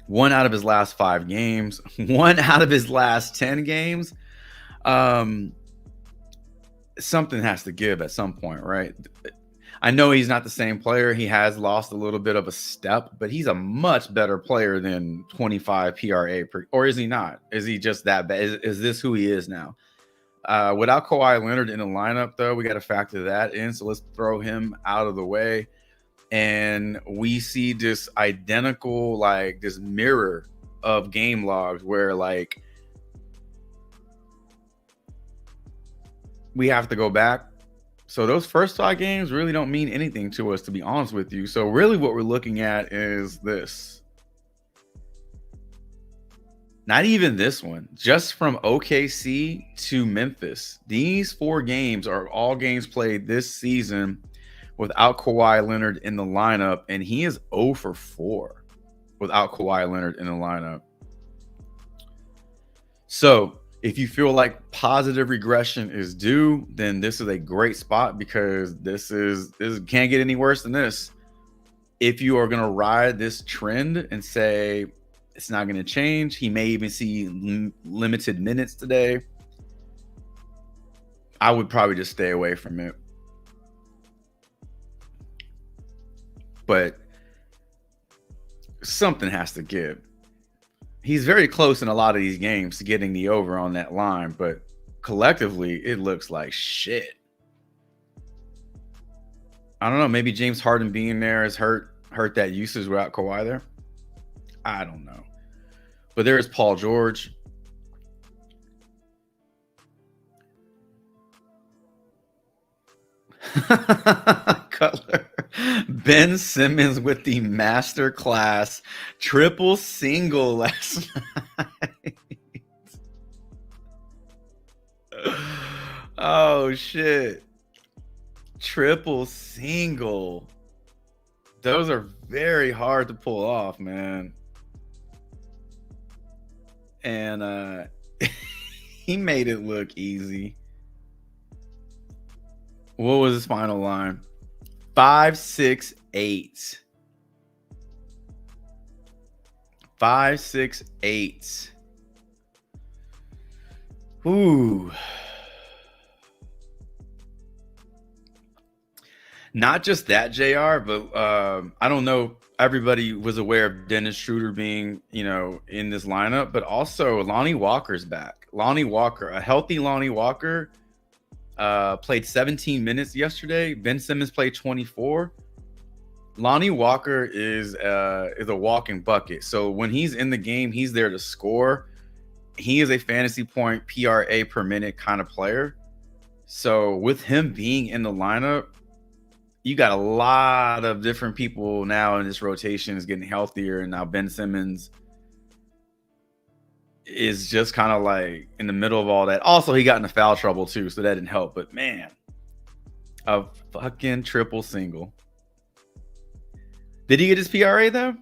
Speaker 1: 1 out of his last 5 games. 1 out of his last 10 games. Something has to give at some point, right? I know he's not the same player. He has lost a little bit of a step, but he's a much better player than 25 PRA or is he not? Is he just that bad? Is this who he is now? Without Kawhi Leonard in the lineup, though, we got to factor that in. So let's throw him out of the way. And we see this identical, like this mirror of game logs where like we have to go back. So those first 5 games really don't mean anything to us, to be honest with you. So really what we're looking at is this. Not even this one, just from OKC to Memphis. These 4 games are all games played this season without Kawhi Leonard in the lineup, and he is 0 for 4 without Kawhi Leonard in the lineup. So if you feel like positive regression is due, then this is a great spot because this can't get any worse than this. If you are going to ride this trend and say it's not going to change, he may even see limited minutes today, I would probably just stay away from it. But something has to give. He's very close in a lot of these games to getting the over on that line, but collectively, it looks like shit. I don't know. Maybe James Harden being there has hurt that usage without Kawhi there. I don't know. But there's Paul George. Cutler. Ben Simmons with the masterclass triple single last night. Oh, shit. Triple single. Those are very hard to pull off, man. And he made it look easy. What was his final line? 5, 6, 8. 5, 6, 8. Ooh. Not just that, JR, but I don't know. Everybody was aware of Dennis Schroeder being, in this lineup, but also Lonnie Walker's back. Lonnie Walker, a healthy Lonnie Walker, played 17 minutes yesterday. Ben Simmons played 24. Lonnie Walker is a walking bucket. So when he's in the game, he's there to score. He is a fantasy point PRA per minute kind of player. So with him being in the lineup, you got a lot of different people now in this rotation is getting healthier. And now Ben Simmons is just kind of like in the middle of all that. Also, he got into foul trouble too, so that didn't help. But man, a fucking triple single. Did he get his PRA though?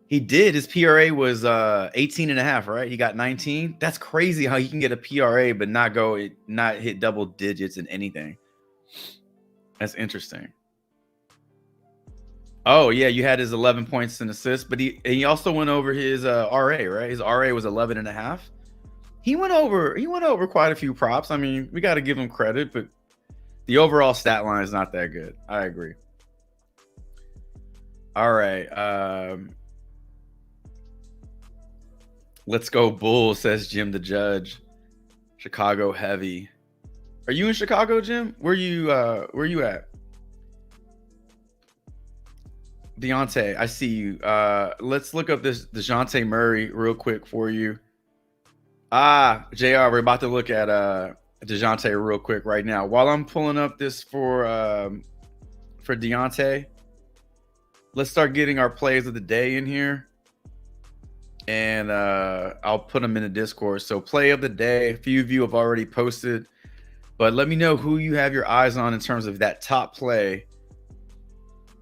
Speaker 1: He did. His PRA was 18 and a half, right? He got 19. That's crazy how he can get a PRA but not hit double digits in anything. That's interesting. Oh yeah, you had his 11 points and assists, but he also went over his RA, right? His RA was 11 and a half. He went over quite a few props. I mean, we got to give him credit, but the overall stat line is not that good. I agree. All right. Let's go Bulls, says Jim the Judge. Chicago heavy. Are you in Chicago, Jim? Where you at? Deontay, I see you. Let's look up this DeJounte Murray real quick for you. JR, we're about to look at DeJounte real quick right now. While I'm pulling up this for Deontay, let's start getting our plays of the day in here. And I'll put them in the Discord. So play of the day, a few of you have already posted. But let me know who you have your eyes on in terms of that top play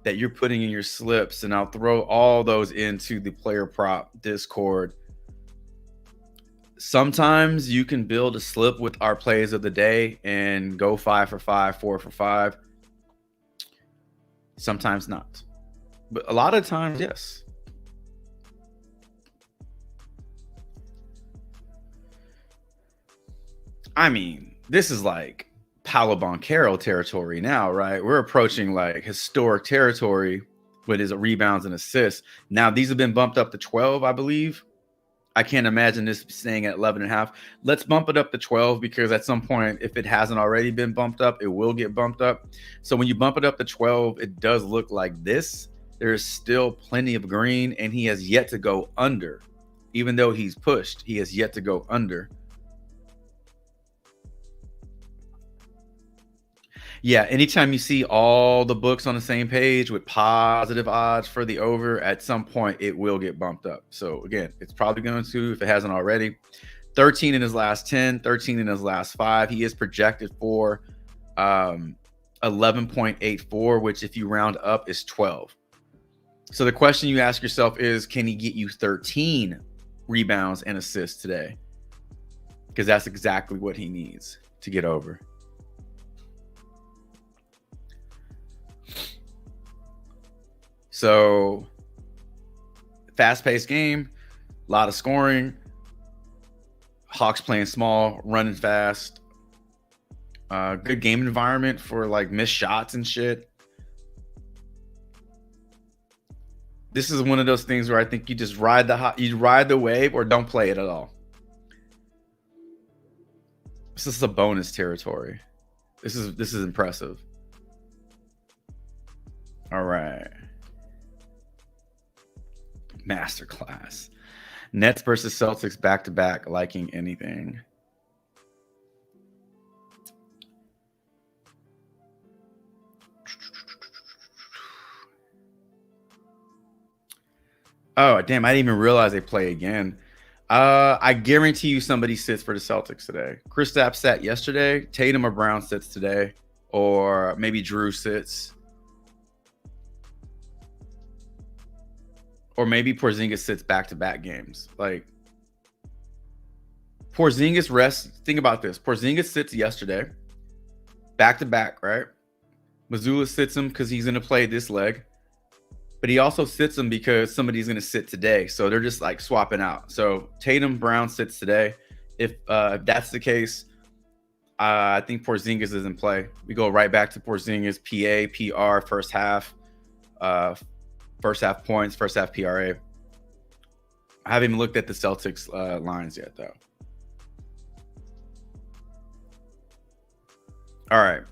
Speaker 1: that you're putting in your slips. And I'll throw all those into the player prop Discord. Sometimes you can build a slip with our plays of the day and go 5 for 5, 4 for 5. Sometimes not. But a lot of times, yes. I mean, this is like Paolo Banchero territory now, right? We're approaching like historic territory with his rebounds and assists. Now, these have been bumped up to 12, I believe. I can't imagine this staying at 11 and a half. Let's bump it up to 12 because at some point, if it hasn't already been bumped up, it will get bumped up. So when you bump it up to 12, it does look like this. There is still plenty of green, and he has yet to go under. Even though he's pushed, he has yet to go under. Yeah, anytime you see all the books on the same page with positive odds for the over, at some point it will get bumped up. So again, it's probably going to, if it hasn't already. 13 in his last 10, 13 in his last 5. He is projected for 11.84, which if you round up is 12. So the question you ask yourself is, can he get you 13 rebounds and assists today? Because that's exactly what he needs to get over. So, fast-paced game, a lot of scoring. Hawks playing small, running fast. Good game environment for like missed shots and shit. This is one of those things where I think you just ride the wave or don't play it at all. This is a bonus territory. This is impressive. All right. Masterclass. Nets versus Celtics back-to-back, liking anything. Oh, damn, I didn't even realize they play again. I guarantee you somebody sits for the Celtics today. Kristaps sat yesterday. Tatum or Brown sits today. Or maybe Drew sits. Or maybe Porzingis sits back-to-back games. Like, Porzingis rests. Think about this. Porzingis sits yesterday. Back-to-back, right? Mazzulla sits him because he's going to play this leg. But he also sits him because somebody's going to sit today. So they're just like swapping out. So Tatum, Brown sits today. If that's the case, I think Porzingis is in play. We go right back to Porzingis, PA, PR, first half points, first half PRA. I haven't even looked at the Celtics lines yet, though. All right.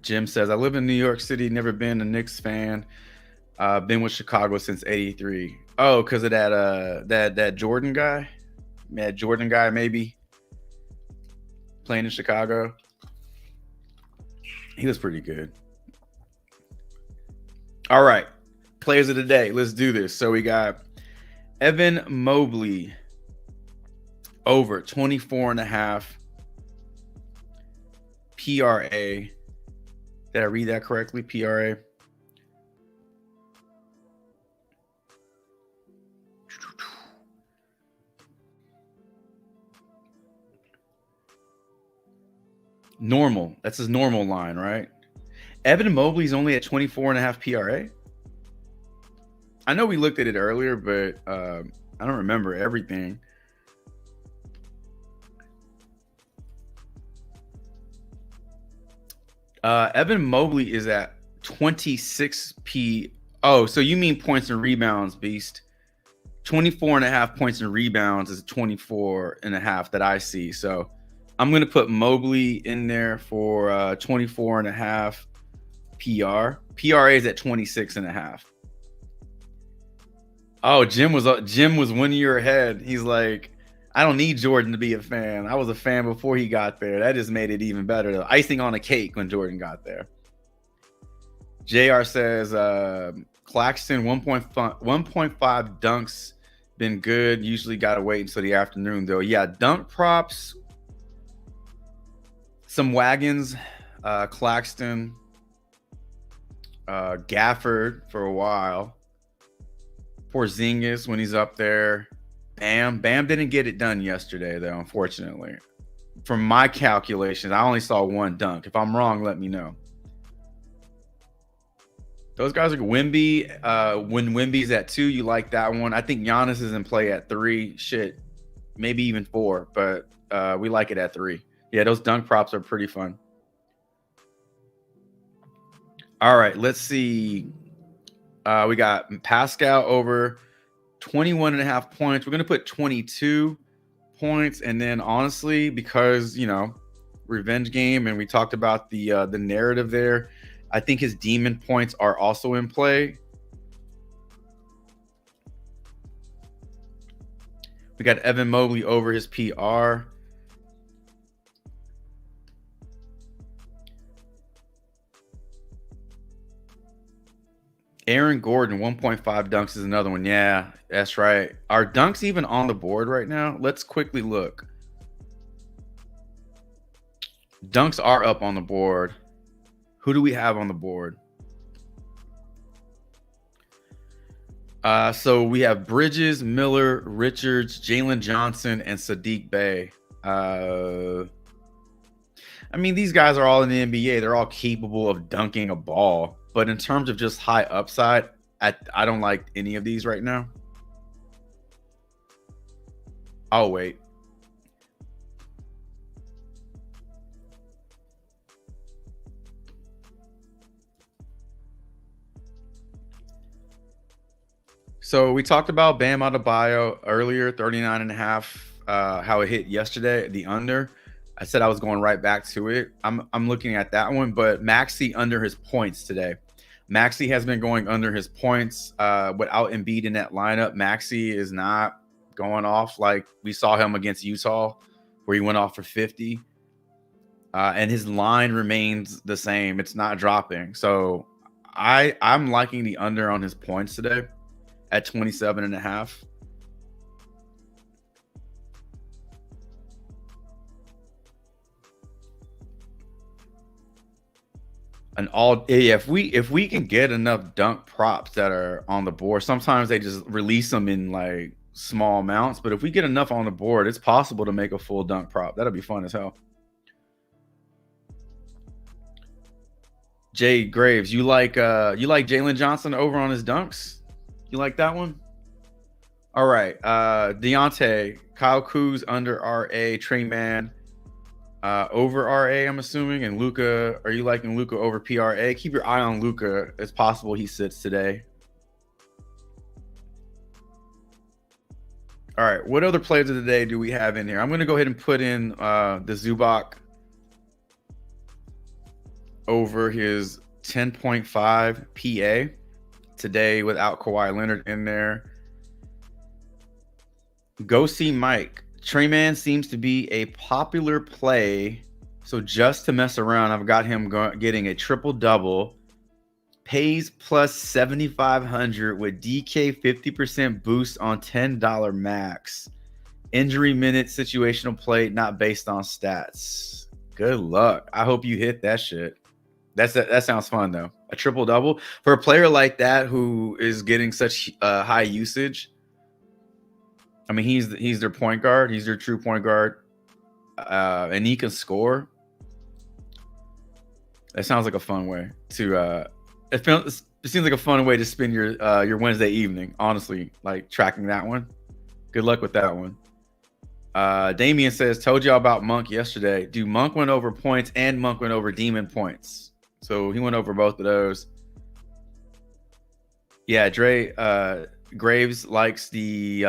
Speaker 1: Jim says, I live in New York City, never been a Knicks fan. Been with Chicago since '83. Oh, because of that Jordan guy? That Jordan guy, maybe playing in Chicago. He was pretty good. All right. Players of the day. Let's do this. So we got Evan Mobley over 24.5 PRA. Did I read that correctly? PRA. Normal. That's his normal line, right? Evan Mobley's only at 24.5 PRA. I know we looked at it earlier, but I don't remember everything. Evan Mobley is at 26 P. Oh, so you mean points and rebounds, Beast? 24.5 points and rebounds is 24.5 that I see. So I'm going to put Mobley in there for 24.5 PR. PRA is at 26.5. Oh, Jim was 1 year ahead. He's like, I don't need Jordan to be a fan. I was a fan before he got there. That just made it even better. The icing on a cake when Jordan got there. JR says, Claxton 1.5 dunks been good. Usually got to wait until the afternoon, though. Yeah, dunk props. Some wagons. Claxton. Gafford for a while. Porzingis when he's up there. Bam didn't get it done yesterday, though, unfortunately. From my calculations, I only saw one dunk. If I'm wrong, let me know. Those guys are Wemby. When Wemby's at 2, you like that one. I think Giannis is in play at 3. Shit, maybe even 4, but we like it at 3. Yeah, those dunk props are pretty fun. All right, let's see. We got Pascal over 21.5 points. We're going to put 22 points. And then honestly, because, revenge game, and we talked about the narrative there, I think his demon points are also in play. We got Evan Mobley over his PR. Aaron Gordon, 1.5 dunks is another one. Yeah, that's right. Are dunks even on the board right now? Let's quickly look. Dunks are up on the board. Who do we have on the board? So we have Bridges, Miller, Richards, Jalen Johnson, and Sadiq Bey. I mean, these guys are all in the NBA. They're all capable of dunking a ball. But in terms of just high upside, I don't like any of these right now. I'll wait. So we talked about Bam Adebayo earlier, 39.5, how it hit yesterday, the under. I said I was going right back to it. I'm looking at that one, but Maxey under his points today. Maxey has been going under his points without Embiid in that lineup. Maxey is not going off like we saw him against Utah, where he went off for 50. And his line remains the same. It's not dropping. So I'm liking the under on his points today at 27.5. If we can get enough dunk props that are on the board, sometimes they just release them in like small amounts, but if we get enough on the board, it's possible to make a full dunk prop. That'll be fun as hell. Jay Graves, you like Jalen Johnson over on his dunks? You like that one? All right. Deontay, Kyle Kuz under RA, Trey Man, over RA, I'm assuming. And Luca, are you liking Luca over PRA? Keep your eye on Luca. It's possible he sits today. All right, what other plays of the day do we have in here? I'm going to go ahead and put in the Zubac over his 10.5 PA today without Kawhi Leonard in there. Go see Mike. Trey Man seems to be a popular play. So just to mess around, I've got him getting a triple-double. Pays plus 7,500 with DK 50% boost on $10 max. Injury minute situational play, not based on stats. Good luck. I hope you hit that shit. That sounds fun though. A triple double for a player like that who is getting such high usage. I mean, he's their point guard. He's their true point guard, and he can score. That sounds like a fun way to. It seems like a fun way to spend your Wednesday evening. Honestly, like tracking that one. Good luck with that one. Damian says, told y'all about Monk yesterday. Dude, Monk went over points and Monk went over demon points. So he went over both of those. Yeah, Dre Graves likes the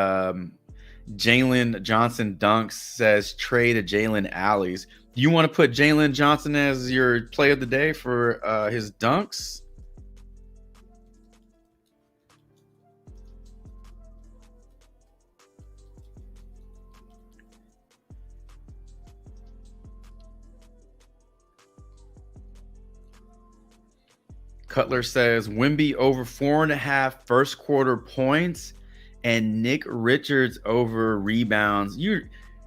Speaker 1: Jalen Johnson dunks, says trade a Jalen Alleys. Do you want to put Jalen Johnson as your play of the day for his dunks? Cutler says Wemby over 4.5 first quarter points and Nick Richards over rebounds.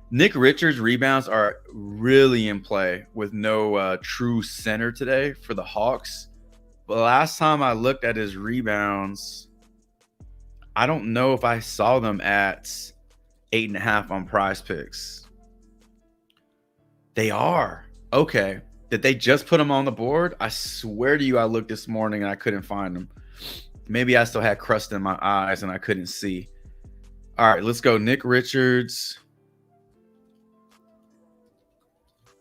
Speaker 1: Nick Richards rebounds are really in play with no true center today for the Hawks. But last time I looked at his rebounds, I don't know if I saw them at 8.5 on Prize Picks. They are. Okay. Did they just put them on the board? I swear to you, I looked this morning and I couldn't find them. Maybe I still had crust in my eyes and I couldn't see. All right, let's go. Nick Richards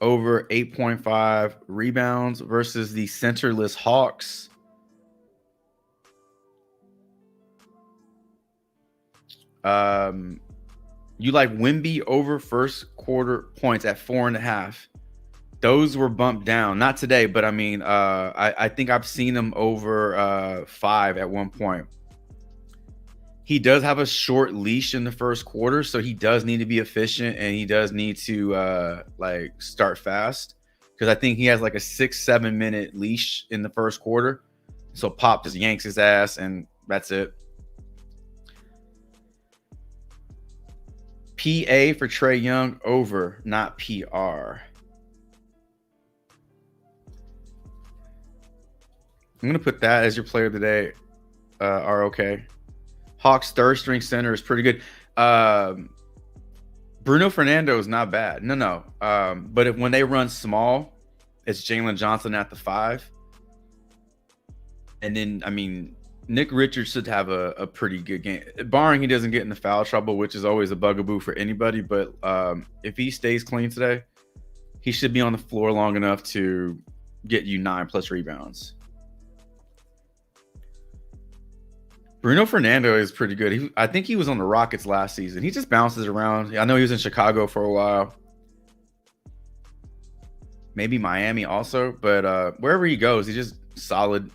Speaker 1: over 8.5 rebounds versus the centerless Hawks. You like Wemby over first quarter points at 4.5. Those were bumped down, not today, but I mean, I think I've seen them over 5 at one point. He does have a short leash in the first quarter, so he does need to be efficient and he does need to like start fast because I think he has like a 6-7 minute leash in the first quarter. So Pop just yanks his ass and that's it. PA for Trae Young over, not PR. I'm going to put that as your player of the day, ROK. Hawks third string center is pretty good. Bruno Fernando is not bad. No. But when they run small, it's Jalen Johnson at the 5. And then, I mean, Nick Richards should have a pretty good game, barring he doesn't get into foul trouble, which is always a bugaboo for anybody. But if he stays clean today, he should be on the floor long enough to get you 9+ rebounds. Bruno Fernando is pretty good. I think he was on the Rockets last season. He just bounces around. I know he was in Chicago for a while. Maybe Miami also. But wherever he goes, he's just solid,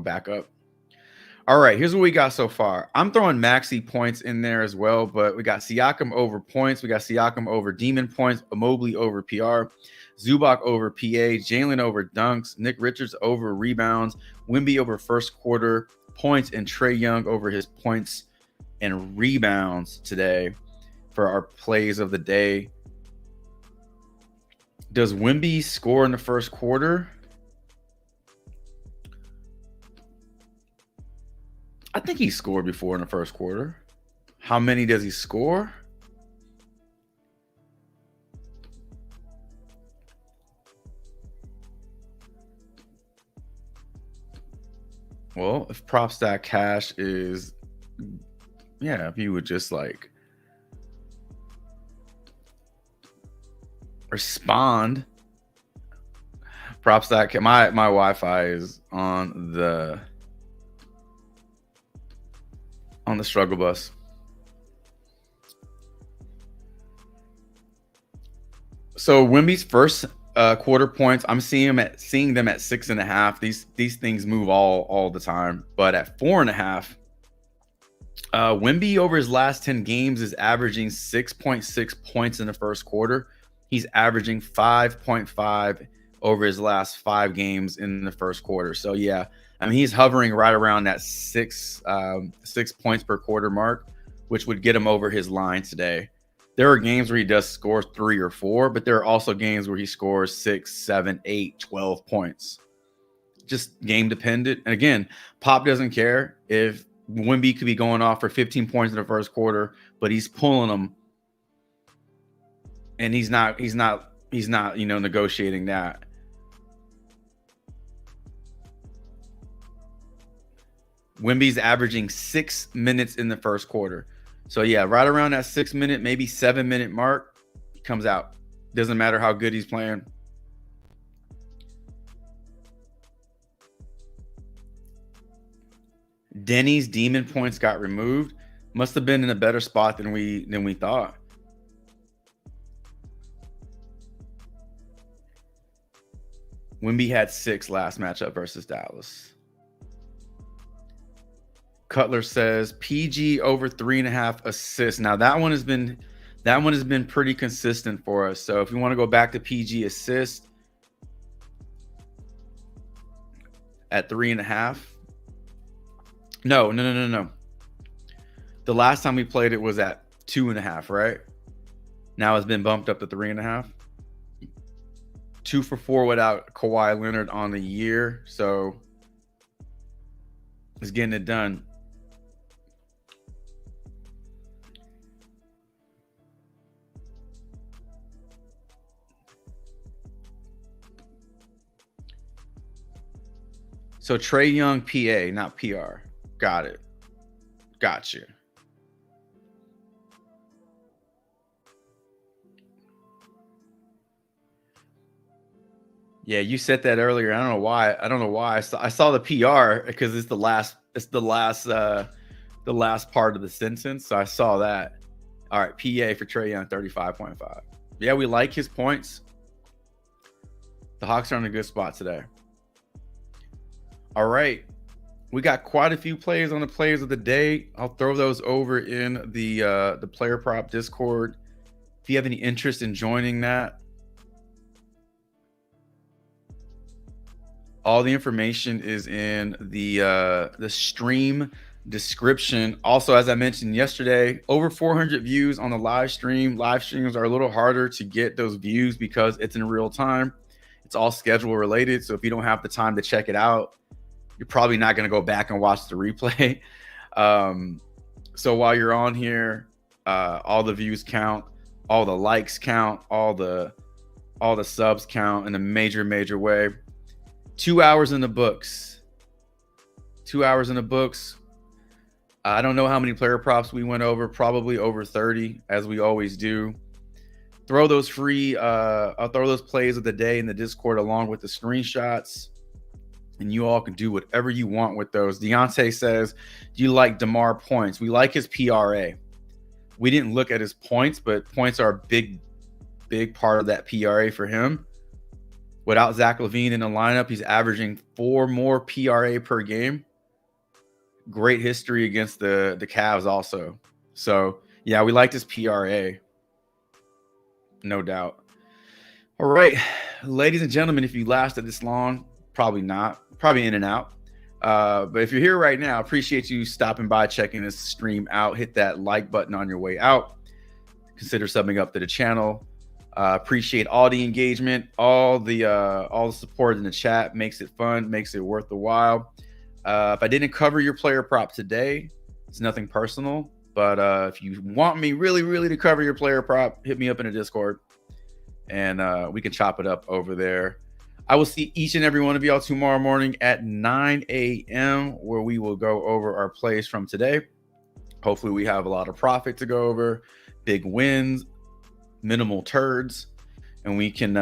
Speaker 1: backup. All right, here's what we got so far. I'm throwing Maxey points in there as well, but we got Siakam over points. We got Siakam over Demon points. Mobley over PR. Zubac over PA. Jalen over dunks. Nick Richards over rebounds. Wemby over first quarter points, and Trae Young over his points and rebounds today for our plays of the day. Does Wemby score in the first quarter? I think he scored before in the first quarter. How many does he score? Well, if prop stack cash is, if you would just like respond. Props that my Wi-Fi is on the struggle bus. So Wemby's first quarter points, I'm seeing them at 6.5. These things move all the time, but at 4.5, Wemby over his last 10 games is averaging 6.6 points in the first quarter. He's averaging 5.5 over his last 5 games in the first quarter. So yeah, I mean, he's hovering right around that 6 points per quarter mark, which would get him over his line today. There are games where he does score 3 or 4, but there are also games where he scores 6, 7, 8, 12 points. Just game dependent. And again, Pop doesn't care if Wemby could be going off for 15 points in the first quarter, but he's pulling them, and he's not, negotiating that. Wemby's averaging 6 minutes in the first quarter. So yeah, right around that 6 minute, maybe 7 minute mark, he comes out. Doesn't matter how good he's playing. Denny's demon points got removed. Must have been in a better spot than we thought. Wemby had 6 last matchup versus Dallas. Cutler says PG over 3.5 assists. Now that one has been pretty consistent for us. So if you want to go back to PG assist at 3.5. No. The last time we played it was at 2.5, right? Now it's been bumped up to 3.5. 2 for 4 without Kawhi Leonard on the year. So it's getting it done. So Trae Young, PA, not PR. Got it. Got you. Yeah, you said that earlier. I don't know why. I saw the PR because it's the last part of the sentence. So I saw that. All right, PA for Trae Young, 35.5. Yeah, we like his points. The Hawks are in a good spot today. All right. We got quite a few plays on the plays of the day. I'll throw those over in the player prop Discord. If you have any interest in joining that, all the information is in the stream description. Also, as I mentioned yesterday, over 400 views on the live stream. Live streams are a little harder to get those views because it's in real time. It's all schedule related. So if you don't have the time to check it out, you're probably not going to go back and watch the replay. So while you're on here, all the views count, all the likes count, all the subs count in a major way. 2 hours in the books. 2 hours in the books. I don't know how many player props we went over. Probably over 30, as we always do. Throw those free. I'll throw those plays of the day in the Discord along with the screenshots, and you all can do whatever you want with those. Deontay says, do you like DeMar points? We like his PRA. We didn't look at his points, but points are a big part of that PRA for him. Without Zach LaVine in the lineup, he's averaging 4 more PRA per game. Great history against the Cavs also. So, yeah, we like this PRA. No doubt. All right, ladies and gentlemen, if you lasted this long, probably not. Probably in and out. But if you're here right now, appreciate you stopping by, checking this stream out. Hit that like button on your way out. Consider subbing up to the channel. Appreciate all the engagement, all the support in the chat. Makes it fun, makes it worth the while. If I didn't cover your player prop today, it's nothing personal. But if you want me really to cover your player prop, hit me up in the Discord, and we can chop it up over there. I will see each and every one of y'all tomorrow morning at 9 a.m. where we will go over our plays from today. Hopefully we have a lot of profit to go over, big wins, minimal turds, and we can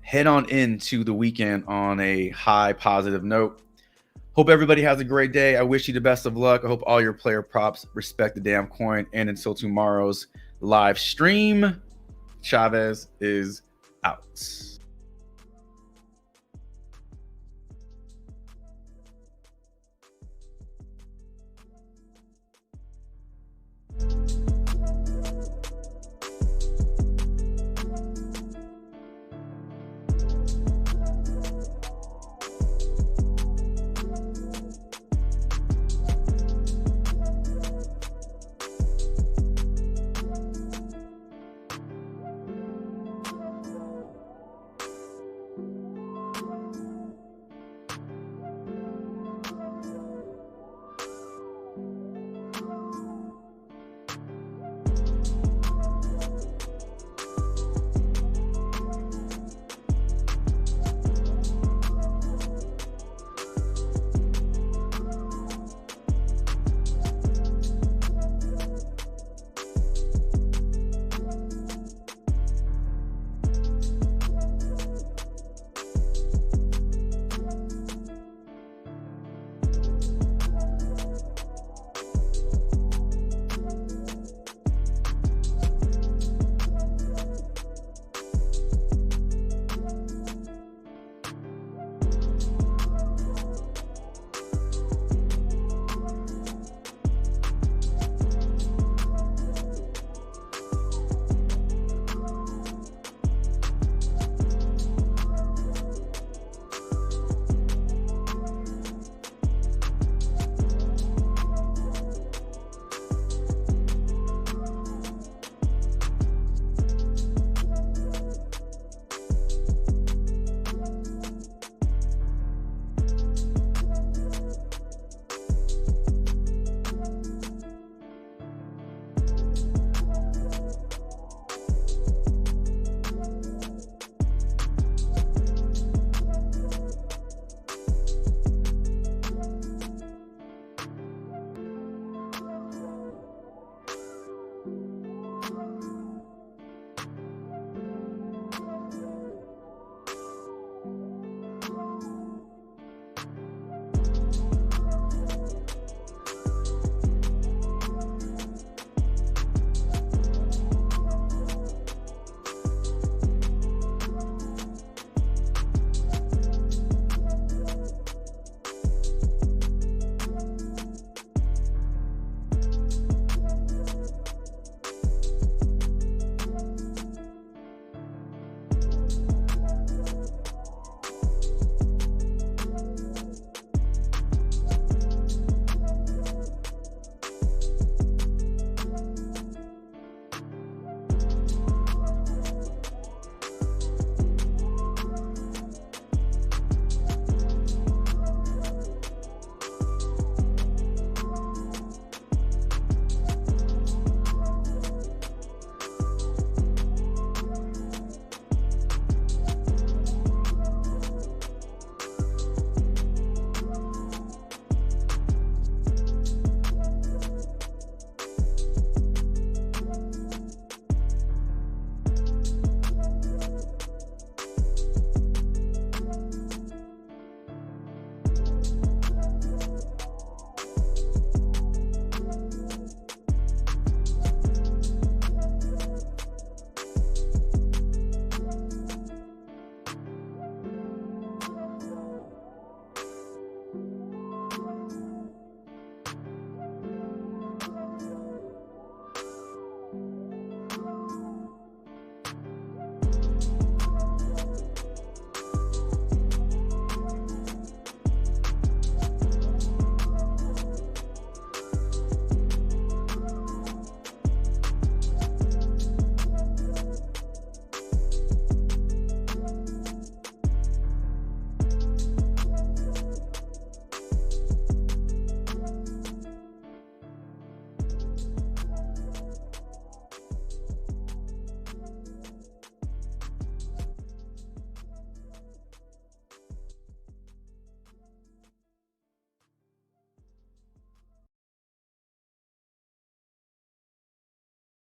Speaker 1: head on into the weekend on a high positive note. Hope everybody has a great day. I wish you the best of luck. I hope all your player props respect the damn coin. And until tomorrow's live stream, Chavez is out.